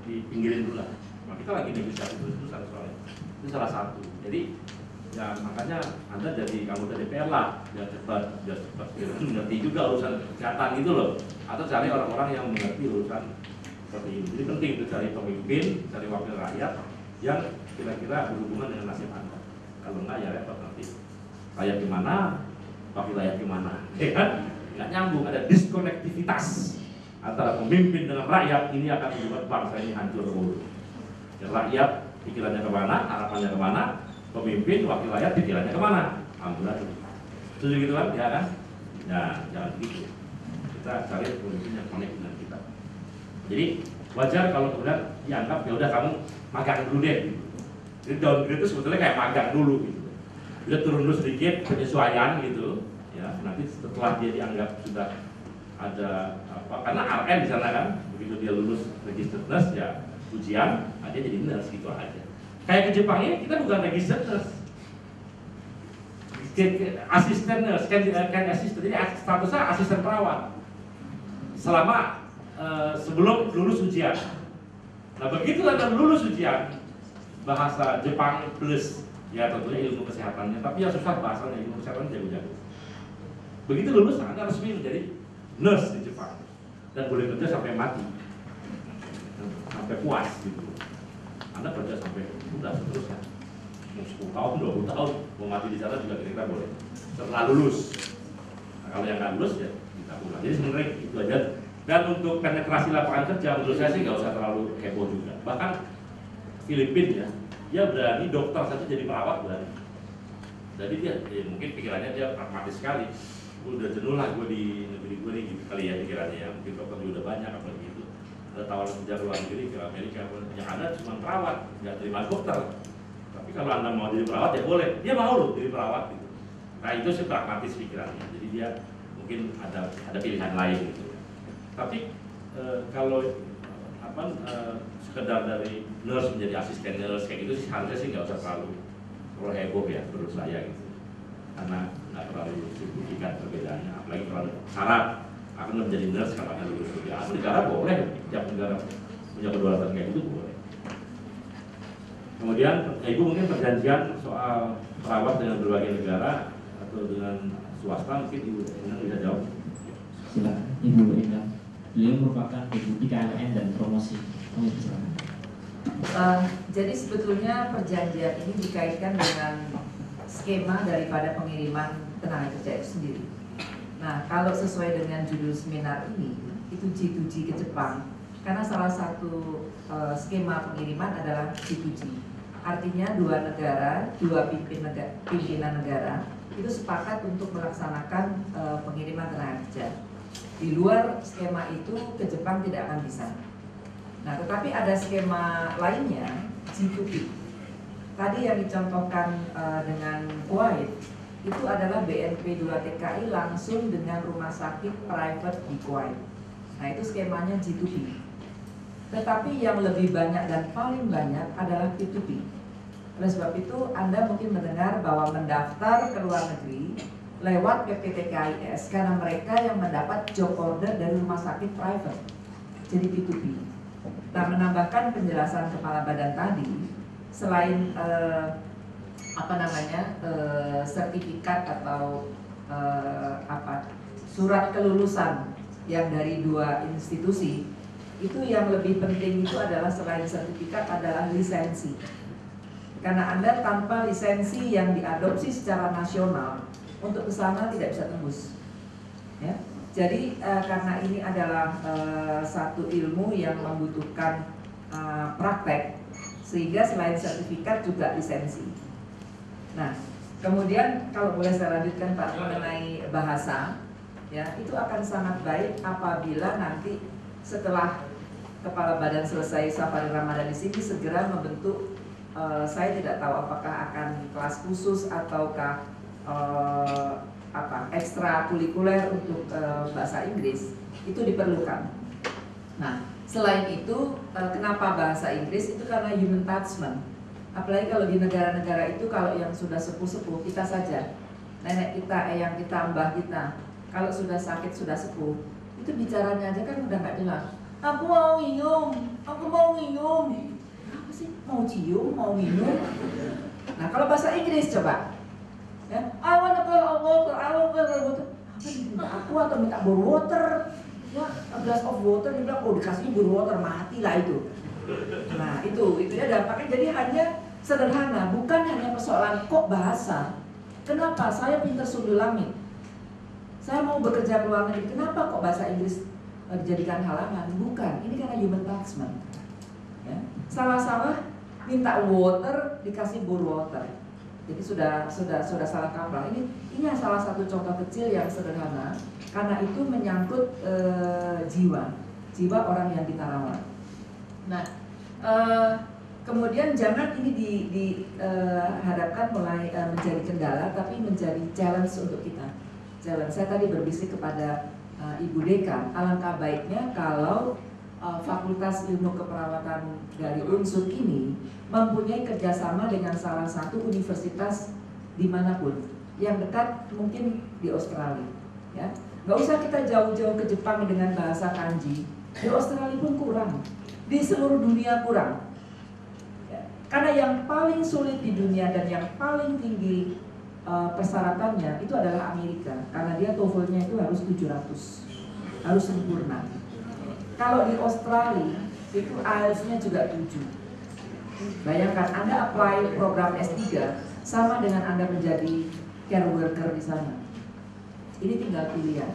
dipinggirin dulu lah. Nah, kita lagi negosiasi terus-terusan soalnya. Itu salah satu. Jadi ya makanya Anda jadi anggota DPR lah, biar cepat mengerti juga urusan kesehatan gitu loh. Atau cari orang-orang yang mengerti urusan seperti ini. Jadi penting itu cari pemimpin, cari wakil rakyat yang kira-kira berhubungan dengan nasib Anda. Kalau enggak ya repot nanti. Rakyat gimana, wakil rakyat gimana, ya kan? Nggak nyambung, ada diskonektivitas antara pemimpin dengan rakyat. Ini akan membuat bangsa ini hancur dulu. Ya, rakyat pikirannya kemana, harapannya kemana, pemimpin, wakil rakyat pikirannya kemana, amburadul. Setuju gitu kan? Ya kan? Ya, jangan begitu. Kita cari pemimpin yang connect dengan kita. Jadi wajar kalau kemudian dianggap ya udah kamu magang dulu deh. Gitu. Jadi downgrade itu sebetulnya kayak magang dulu gitu. Udah turun dulu sedikit penyesuaian gitu. Ya, nanti setelah dia dianggap sudah ada apa? Karena RN di sana kan, begitu dia lulus registered nurse ya ujian, dia jadi nurse gitu aja. Kayak ke Jepang ini kita bukan registered nurse, asisten nurse, kan asisten, jadi statusnya asisten perawat selama sebelum lulus ujian. Nah begitu Anda lulus ujian, bahasa Jepang plus ya tentunya ilmu kesehatannya, tapi yang susah bahasanya, ilmu kesehatan jago-jago. Begitu lulus Anda resmi menjadi nurse di Jepang dan boleh kerja sampai mati, sampai puas gitu. Anda kerja sampai udah seterusnya, mau 10 tahun, 20 tahun, mau mati di sana juga kira-kira boleh. Setelah lulus, nah, kalau yang nggak lulus ya kita pulang. Jadi sebenarnya itu aja. Dan untuk penetrasi lapangan kerja, menurut saya sih nggak usah terlalu heboh juga. Bahkan Filipina ya, dia berani dokter saja jadi perawat berani. Jadi dia mungkin pikirannya dia pragmatis sekali. Udah jenuh lah gue di negeri gue nih gitu kali ya pikirannya ya. Mungkin dokter juga udah banyak apalagi itu. Ada tawaran kerja luar negeri ke Amerika, yang ada cuma perawat, nggak terima dokter. Tapi kalau Anda mau jadi perawat ya boleh, dia mau loh jadi perawat gitu. Nah itu sih pragmatis pikirannya. Jadi dia mungkin ada pilihan lain gitu. Tapi kalau sekedar dari nurse menjadi asisten nurse kayak gitu sih harusnya sih nggak usah terlalu heboh ya menurut saya gitu, karena nggak terlalu signifikan perbedaannya, apalagi terlalu syarat akan menjadi nurse kalau Anda lulus ya negara boleh, tiap negara punya kedaulatan kayak gitu boleh. Kemudian Ibu mungkin perjanjian soal perawat dengan berbagai negara atau dengan swasta mungkin Ibu bisa jawab. Silakan Ibu Indah. Beliau merupakan Deputi KLN dan Promosi Jadi sebetulnya perjanjian ini dikaitkan dengan skema daripada pengiriman tenaga kerja itu sendiri. Nah, kalau sesuai dengan judul seminar ini, itu G2G ke Jepang, karena salah satu skema pengiriman adalah G2G. Artinya dua negara, dua pimpinan negara itu sepakat untuk melaksanakan pengiriman tenaga kerja. Di luar skema itu ke Jepang tidak akan bisa. Nah, tetapi ada skema lainnya, G2P. Tadi yang dicontohkan dengan Kuwait, itu adalah BNP 2 TKI langsung dengan rumah sakit private di Kuwait. Nah, itu skemanya G2P. Tetapi yang lebih banyak dan paling banyak adalah P2P. Oleh sebab itu, Anda mungkin mendengar bahwa mendaftar ke luar negeri lewat PPTKIS karena mereka yang mendapat job order dari rumah sakit private. Jadi P2P. Nah, menambahkan penjelasan Kepala Badan tadi, selain sertifikat atau surat kelulusan yang dari dua institusi, itu yang lebih penting itu adalah selain sertifikat adalah lisensi. Karena Anda tanpa lisensi yang diadopsi secara nasional untuk ke sana tidak bisa tembus. Ya. Jadi karena ini adalah satu ilmu yang membutuhkan praktek, sehingga selain sertifikat juga lisensi. Nah, kemudian kalau boleh saya lanjutkan Pak mengenai bahasa, ya itu akan sangat baik apabila nanti setelah Kepala Badan selesai safari Ramadan di sini segera membentuk, saya tidak tahu apakah akan kelas khusus ataukah ekstrakurikuler untuk bahasa Inggris, itu diperlukan. Nah, selain itu kenapa bahasa Inggris? Itu karena human attachment. Apalagi kalau di negara-negara itu, kalau yang sudah sepuh-sepuh, kita saja, nenek kita, eyang kita, mbah kita, kalau sudah sakit, sudah sepuh, itu bicaranya aja kan udah nggak jelas. Aku mau minum, aku mau minum. Apa sih? Mau cium, mau minum? Nah, kalau bahasa Inggris coba, ya, I want a water, I want a water. Apa minta aku atau minta bor water? Ya, a glass of water, dia bilang, oh dikasih bor water, matilah itu. Nah, itu ya dampaknya. Jadi hanya sederhana, bukan hanya persoalan kok bahasa. Kenapa saya pintar sundul langit? Saya mau bekerja ke luar negeri, kenapa kok bahasa Inggris dijadikan halangan? Bukan, ini karena human attachment. Ya. Salah-salah minta water dikasih bor water. Jadi sudah salah kaprah. Ini salah satu contoh kecil yang sederhana karena itu menyangkut jiwa orang yang kita rawat. Nah, kemudian jangan ini dihadapkan mulai menjadi kendala, tapi menjadi challenge untuk kita. Challenge. Saya tadi berbisik kepada Ibu Dekan, alangkah baiknya kalau Fakultas Ilmu Keperawatan dari Unsur ini mempunyai kerjasama dengan salah satu universitas dimanapun, yang dekat mungkin di Australia. Ya, nggak usah kita jauh-jauh ke Jepang dengan bahasa kanji. Di Australia pun kurang, di seluruh dunia kurang. Ya, karena yang paling sulit di dunia dan yang paling tinggi persyaratannya itu adalah Amerika, karena dia TOEFL-nya itu harus 700, harus sempurna. Kalau di Australia itu IELTS-nya juga 7. Bayangkan Anda apply program S3 sama dengan Anda menjadi care worker di sana. Ini tinggal pilihan.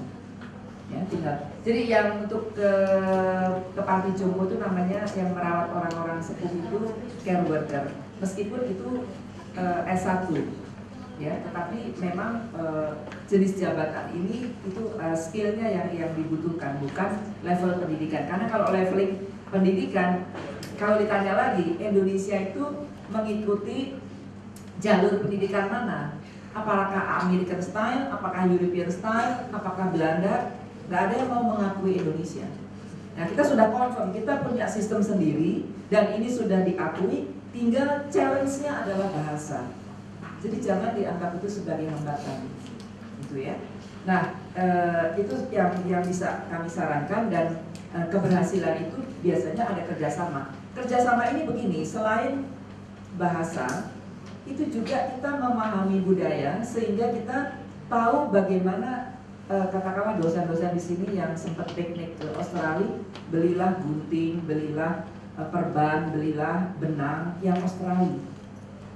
Ya, tinggal. Jadi yang untuk ke panti jompo itu namanya yang merawat orang-orang sepuh itu care worker. Meskipun itu S1. Ya, tetapi memang jenis jabatan ini itu skillnya yang dibutuhkan, bukan level pendidikan. Karena kalau leveling pendidikan, kalau ditanya lagi, Indonesia itu mengikuti jalur pendidikan mana? Apakah American style, apakah European style, apakah Belanda? Nggak ada yang mau mengakui Indonesia. Nah, kita sudah confirm, kita punya sistem sendiri dan ini sudah diakui. Tinggal challenge-nya adalah bahasa. Jadi jangan dianggap itu sebagai hambatan, gitu ya. Nah, itu yang bisa kami sarankan, dan keberhasilan itu biasanya ada kerjasama. Kerjasama ini begini, selain bahasa, itu juga kita memahami budaya sehingga kita tahu bagaimana katakanlah dosen-dosen di sini yang sempat piknik ke Australia, belilah gunting, belilah perban, belilah benang yang Australia.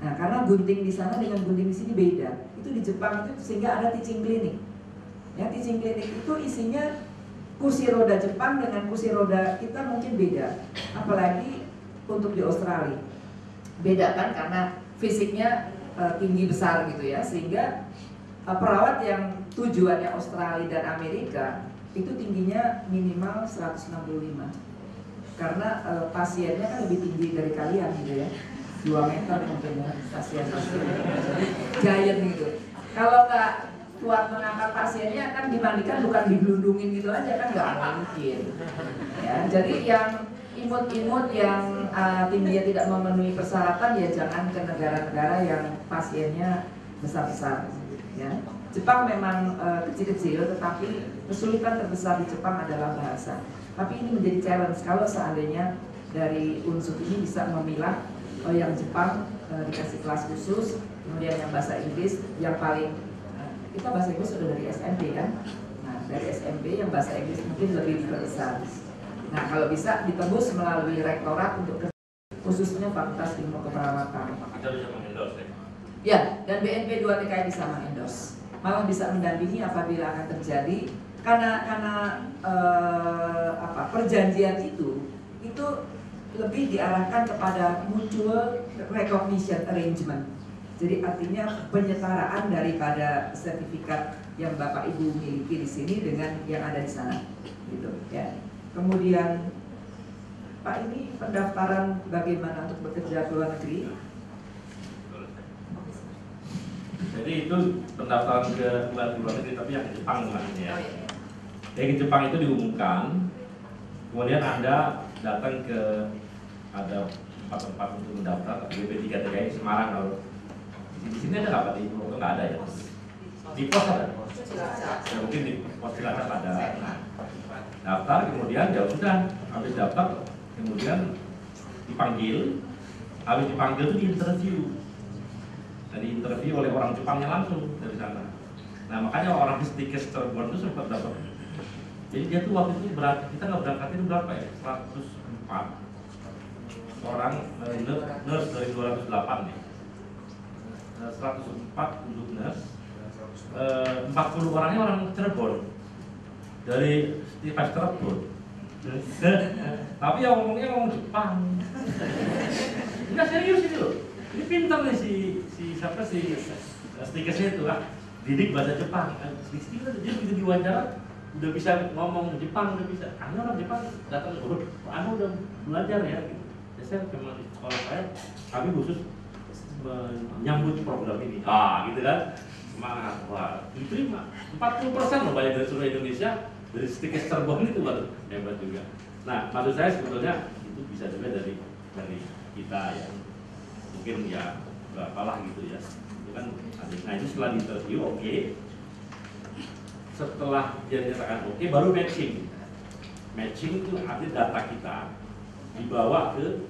Nah, karena gunting di sana dengan gunting di sini beda. Itu di Jepang itu sehingga ada teaching clinic. Ya, teaching clinic itu isinya kursi roda Jepang dengan kursi roda kita mungkin beda. Apalagi untuk di Australia. Beda kan karena fisiknya tinggi besar gitu ya, sehingga perawat yang tujuannya Australia dan Amerika itu tingginya minimal 165. Karena pasiennya kan lebih tinggi dari kalian gitu ya, 2 meter mungkin ya pasien giant gitu. Kalau nggak kuat mengangkat pasiennya kan dimandikan bukan digelundungin gitu aja kan nggak mungkin ya. Jadi yang imut-imut yang tingginya tidak memenuhi persyaratan ya jangan ke negara-negara yang pasiennya besar-besar ya. Jepang memang kecil-kecil, tetapi kesulitan terbesar di Jepang adalah bahasa. Tapi ini menjadi challenge kalau seandainya dari unsur ini bisa memilah yang Jepang dikasih kelas khusus, kemudian yang bahasa Inggris yang paling kita bahasa Inggris sudah dari SMP kan. Nah, dari SMP yang bahasa Inggris mungkin lebih diperbesar. Nah, kalau bisa ditembus melalui rektorat untuk khususnya Fakultas Ilmu Keperawatan. Kita bisa mengendorse ya? Ya, dan BNP 2 TKI bisa mengendorse. Malah bisa mendampingi apabila akan terjadi karena perjanjian itu lebih diarahkan kepada mutual recognition arrangement. Jadi artinya penyetaraan daripada sertifikat yang Bapak Ibu miliki di sini dengan yang ada di sana, gitu ya. Kemudian Pak, ini pendaftaran bagaimana untuk bekerja ke luar negeri? Jadi itu pendaftaran ke luar negeri tapi yang ke Jepang ya. Yang ke Jepang itu diumumkan, kemudian Anda datang ke ada 4 tempat untuk mendaftar BP 3 TKI Semarang. Kalau di sini ada nggak Pak? Di Purwokerto nggak ada ya? Di pos ada? Ya, mungkin di pos Cilacap ada. Nah, daftar kemudian ya sudah habis daftar kemudian dipanggil, habis dipanggil itu diinterview. Jadi interview oleh orang Jepangnya langsung dari sana. Nah makanya orang Stikes Cirebon itu sempat dapat. Jadi dia tuh waktu itu kita nggak berangkat itu berapa ya? 104 orang nurse dari 208 nih. 104 untuk nurse. 40 orangnya orang Cirebon dari Stikes Cirebon. Tapi yang ngomongnya ngomong Jepang. Enggak serius ini loh. Ini pintar nih si Stikesnya itu lah, didik bahasa Jepang. Sedikit dia begitu diwawancara udah bisa ngomong Jepang, udah bisa. Anda orang Jepang datang, Anda udah belajar ya. Gitu. Ya saya memang di sekolah saya, kami khusus menyambut program ini. Gitu kan, semangat. Wah, diterima. 40% loh banyak dari seluruh Indonesia dari Stikes Cirebon itu baru hebat juga. Nah, maksud saya sebetulnya itu bisa juga dari kita ya. Mungkin ya berapalah gitu ya. Itu kan nah itu setelah interview oke. Setelah dia nyatakan oke, baru matching. Matching itu arti data kita dibawa ke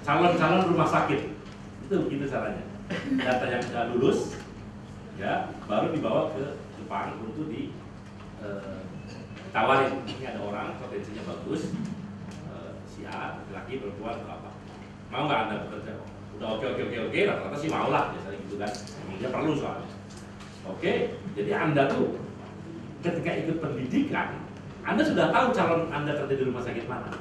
calon-calon rumah sakit. Itu begitu caranya. Data yang sudah lulus ya baru dibawa ke Jepang untuk ditawarin. Ini ada orang potensinya bagus, si A, laki, perempuan atau apa. Mau nggak Anda bekerja? Udah oke, rata-rata sih mau lah, biasanya gitu kan. Emang dia perlu soalnya. Oke, jadi Anda tuh ketika ikut pendidikan, Anda sudah tahu calon Anda kerja di rumah sakit mana.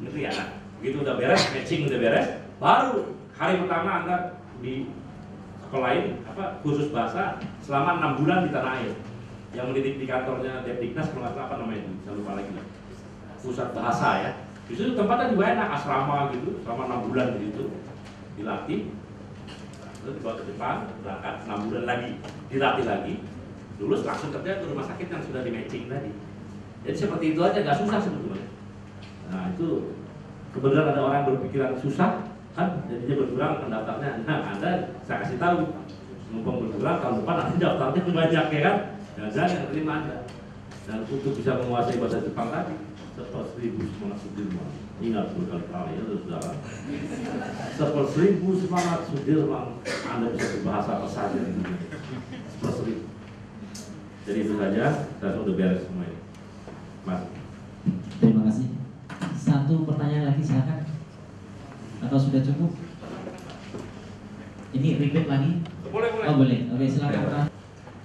Gitu ya, nah, begitu udah beres, matching udah beres, baru hari pertama Anda di sekolahin khusus bahasa selama 6 bulan di tanah air. Yang mendidik di kantornya Depdiknas, kalau nggak salah apa namanya itu, saya lupa lagi lah. Pusat bahasa ya. Di situ tempatnya juga enak, asrama gitu, selama 6 bulan gitu, dilatih, terus dibawa ke Jepang, berangkat 6 bulan lagi, dilatih lagi, lulus langsung kerja ke rumah sakit yang sudah di matching tadi. Jadi seperti itu aja, nggak susah sebetulnya. Nah itu kebetulan ada orang berpikiran susah, kan jadinya berkurang pendaftarnya. Nah Anda saya kasih tahu, mumpung berkurang tahun depan nanti daftarnya banyak ya kan, jangan yang terima Anda. Dan untuk bisa menguasai bahasa Jepang tadi. 1000 semangat Sudirman. Ingat berkali-kali ya saudara. 1000 semangat Sudirman. Anda bisa berbahasa apa saja di dunia. 1000. Jadi itu saja. Saya sudah beres semua ini. Mas. Terima kasih. satu pertanyaan lagi silakan. Atau sudah cukup? Ini repeat lagi? Boleh. Oh boleh. Oke silakan.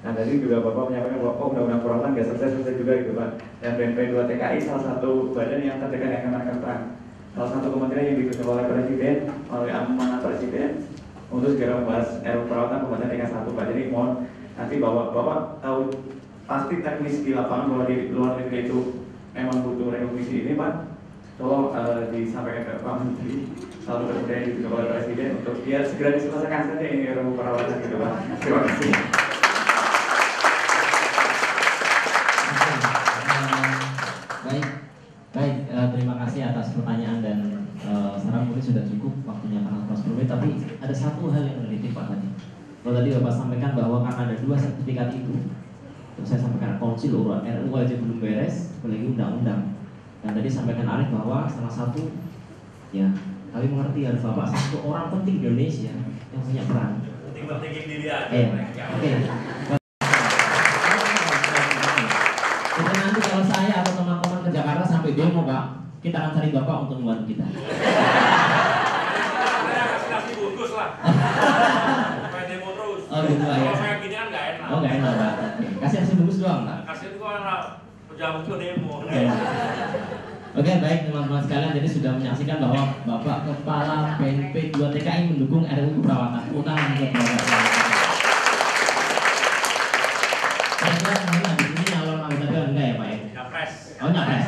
Nah tadi juga Bapak menyampaikan bahwa undang-undang perawatan nggak selesai juga gitu Pak. Dan BNP 2 TKI salah satu badan yang terdekat dengan kementerian. Salah satu kementerian yang diketuai oleh Presiden, oleh amanat Presiden untuk segera membahas RUU perawatan pembahasan tingkat 1 Pak. Jadi mohon nanti Bapak tahu pasti teknis di lapangan bahwa di luar negeri itu memang butuh revisi ini Pak. Tolong disampaikan ke Pak Menteri satu kemudian yang diketuai oleh Presiden untuk dia segera diselesaikan saja ini RUU perawatan gitu Pak. Terima kasih. Baik, terima kasih atas pertanyaan dan saran mungkin sudah cukup waktunya karena Mas Prof. Tapi ada satu hal yang relatif Pak tadi. Kalau tadi Bapak sampaikan bahwa karena ada 2 sertifikat itu, terus saya sampaikan konsil RUU aja belum beres, apalagi undang-undang. Dan tadi sampaikan Arif bahwa salah satu, ya kami mengerti harus Bapak satu orang penting di Indonesia yang punya peran. Penting diri aja. Oke. Jadi nanti kalau saya atau teman-teman ke Jakarta sampai demo Pak, kita akan cari Bapak untuk membantu kita. Saya kasih bungkus lah. Supaya demo terus. Oh gitu Pak ya. Kalau saya gini kan nggak enak. Oh nggak enak Pak. Kasih bungkus doang Pak. Kasih itu kan pejabat ke demo. Oke baik teman-teman sekalian, jadi sudah menyaksikan bahwa Bapak Kepala BNP 2 TKI mendukung RUU perawatan. Utang untuk Bapak. Saya kira di sini nyalon anggota dewan enggak ya Pak ya? Nyapres. Oh nyapres.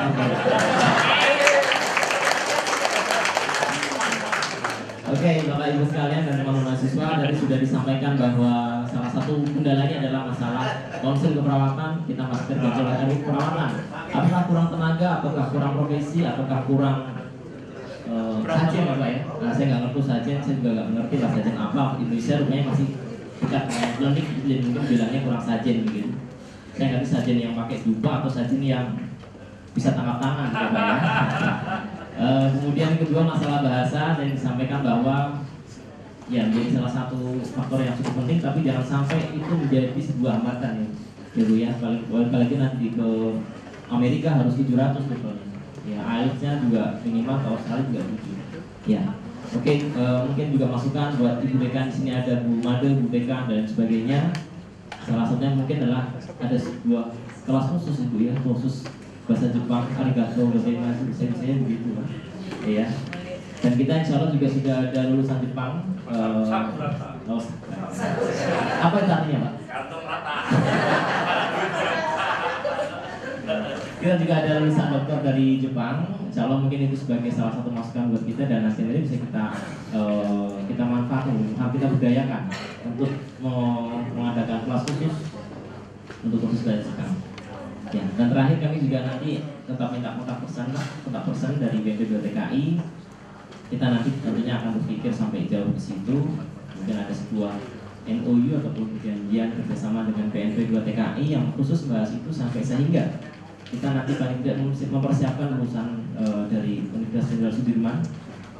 Oke Bapak Ibu sekalian dan teman-teman mahasiswa, tadi sudah disampaikan bahwa salah satu kendalanya adalah masalah konsil keperawatan. Kita masih tergolong RUU perawatan. Apakah kurang tenaga, apakah kurang profesi, apakah kurang sajen ya Pak ya? Nah, saya nggak ngerti sajen, saya juga nggak mengerti lah sajen apa. Indonesia rupanya masih dekat dengan klinik, jadi mungkin bilangnya kurang sajen begitu. Saya ngerti sajen yang pakai dupa atau sajen yang bisa tangkap tangan ya Pak ya. Kemudian kedua masalah bahasa, dan disampaikan bahwa ya menjadi salah satu faktor yang cukup penting, tapi jangan sampai itu menjadi sebuah hambatan ya Bu ya. Apalagi nanti ke Amerika harus 700 misalnya. Ya IELTS-nya juga minimal, kalau Australia juga 7. Ya. Oke, mungkin juga masukan buat Ibu Dekan. Di sini ada Bu Made, Bu Dekan dan sebagainya. Salah satunya mungkin adalah ada sebuah kelas khusus Ibu ya, khusus bahasa Jepang, arigato gozaimasu, saya begitu Pak. Ya. Dan kita insya Allah juga sudah ada lulusan Jepang. Apa itu artinya Pak? Kantong rata. Kita juga ada lulusan dokter dari Jepang. Insya Allah mungkin itu sebagai salah satu masukan buat kita, dan nanti bisa kita manfaatkan, kita budayakan untuk mengadakan kelas khusus untuk khusus bahasa Jepang. Ya, dan terakhir kami juga nanti tetap minta kontak person dari BNP 2 TKI. Kita nanti tentunya akan berpikir sampai jauh ke situ. Mungkin ada sebuah MOU ataupun perjanjian kerjasama dengan BNP 2 TKI yang khusus membahas itu, sampai sehingga kita nanti paling tidak mempersiapkan lulusan dari Universitas Jenderal Sudirman.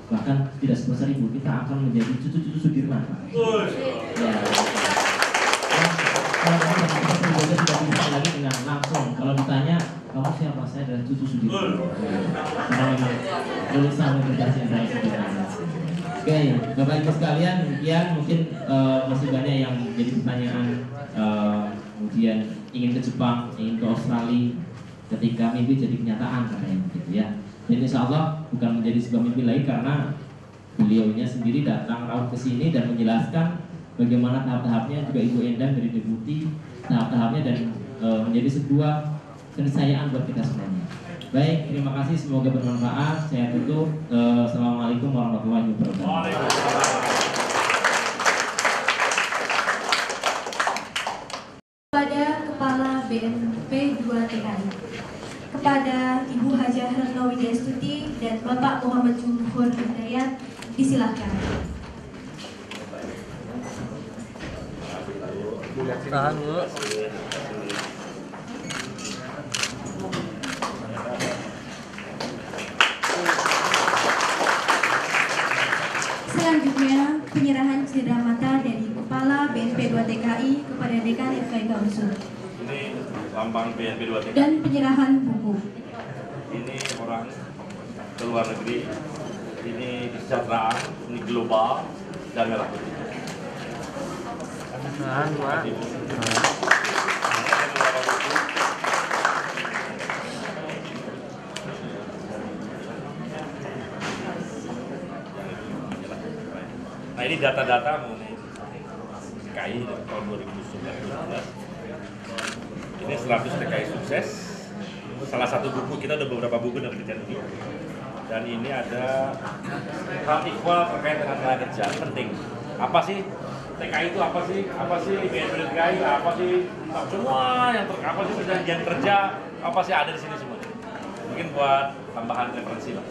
Bahkan tidak sebesar Ibu, kita akan menjadi cucu-cucu Sudirman. Ya. Kalau kita tidak bisa lagi dengan langsung. Kalau ditanya, kamu siapa? Saya adalah cucu Sudirman. Karena memang lulusan Universitas Jenderal Sudirman. Oke, Bapak Ibu sekalian, demikian mungkin masih banyak yang jadi pertanyaan. Kemudian ingin ke Jepang, ingin ke Australia, ketika mimpi jadi kenyataan katanya begitu ya. Dan insya Allah bukan menjadi sebuah mimpi lagi, karena beliaunya sendiri datang rawuh ke sini dan menjelaskan bagaimana tahap-tahapnya, juga Ibu Endang dari Deputi tahap-tahapnya, dan menjadi sebuah keniscayaan buat kita semuanya. Baik, terima kasih, semoga bermanfaat. Saya tutup. Assalamualaikum warahmatullahi wabarakatuh. Kepada Kepala BNP 2 TKI, kepada Ibu Hajah Retno Widyastuti dan Bapak Muhammad Jumhur Hidayat, disilakan. Tahan dulu. Selanjutnya, penyerahan cedera mata dari Kepala BNP 2 TKI kepada Dekan FKIK Unsur. Ini lambang BNP 2 TKI. Dan penyerahan buku. Ini orang ke luar negeri. Ini kesejahteraan, ini global dan merah putih. Nah, ini data-data mengenai TKI dari tahun 2019. Ini 100 TKI sukses. Salah satu buku, kita ada beberapa buku dari kerjaan ini. Dan ini ada hal ikhwal terkait dengan tenaga kerja, ini penting. Apa sih TKI itu apa sih? Apa sih BNP TKI? Apa sih semua apa sih perjanjian kerja? Apa sih ada di sini semua? Mungkin buat tambahan referensi lah.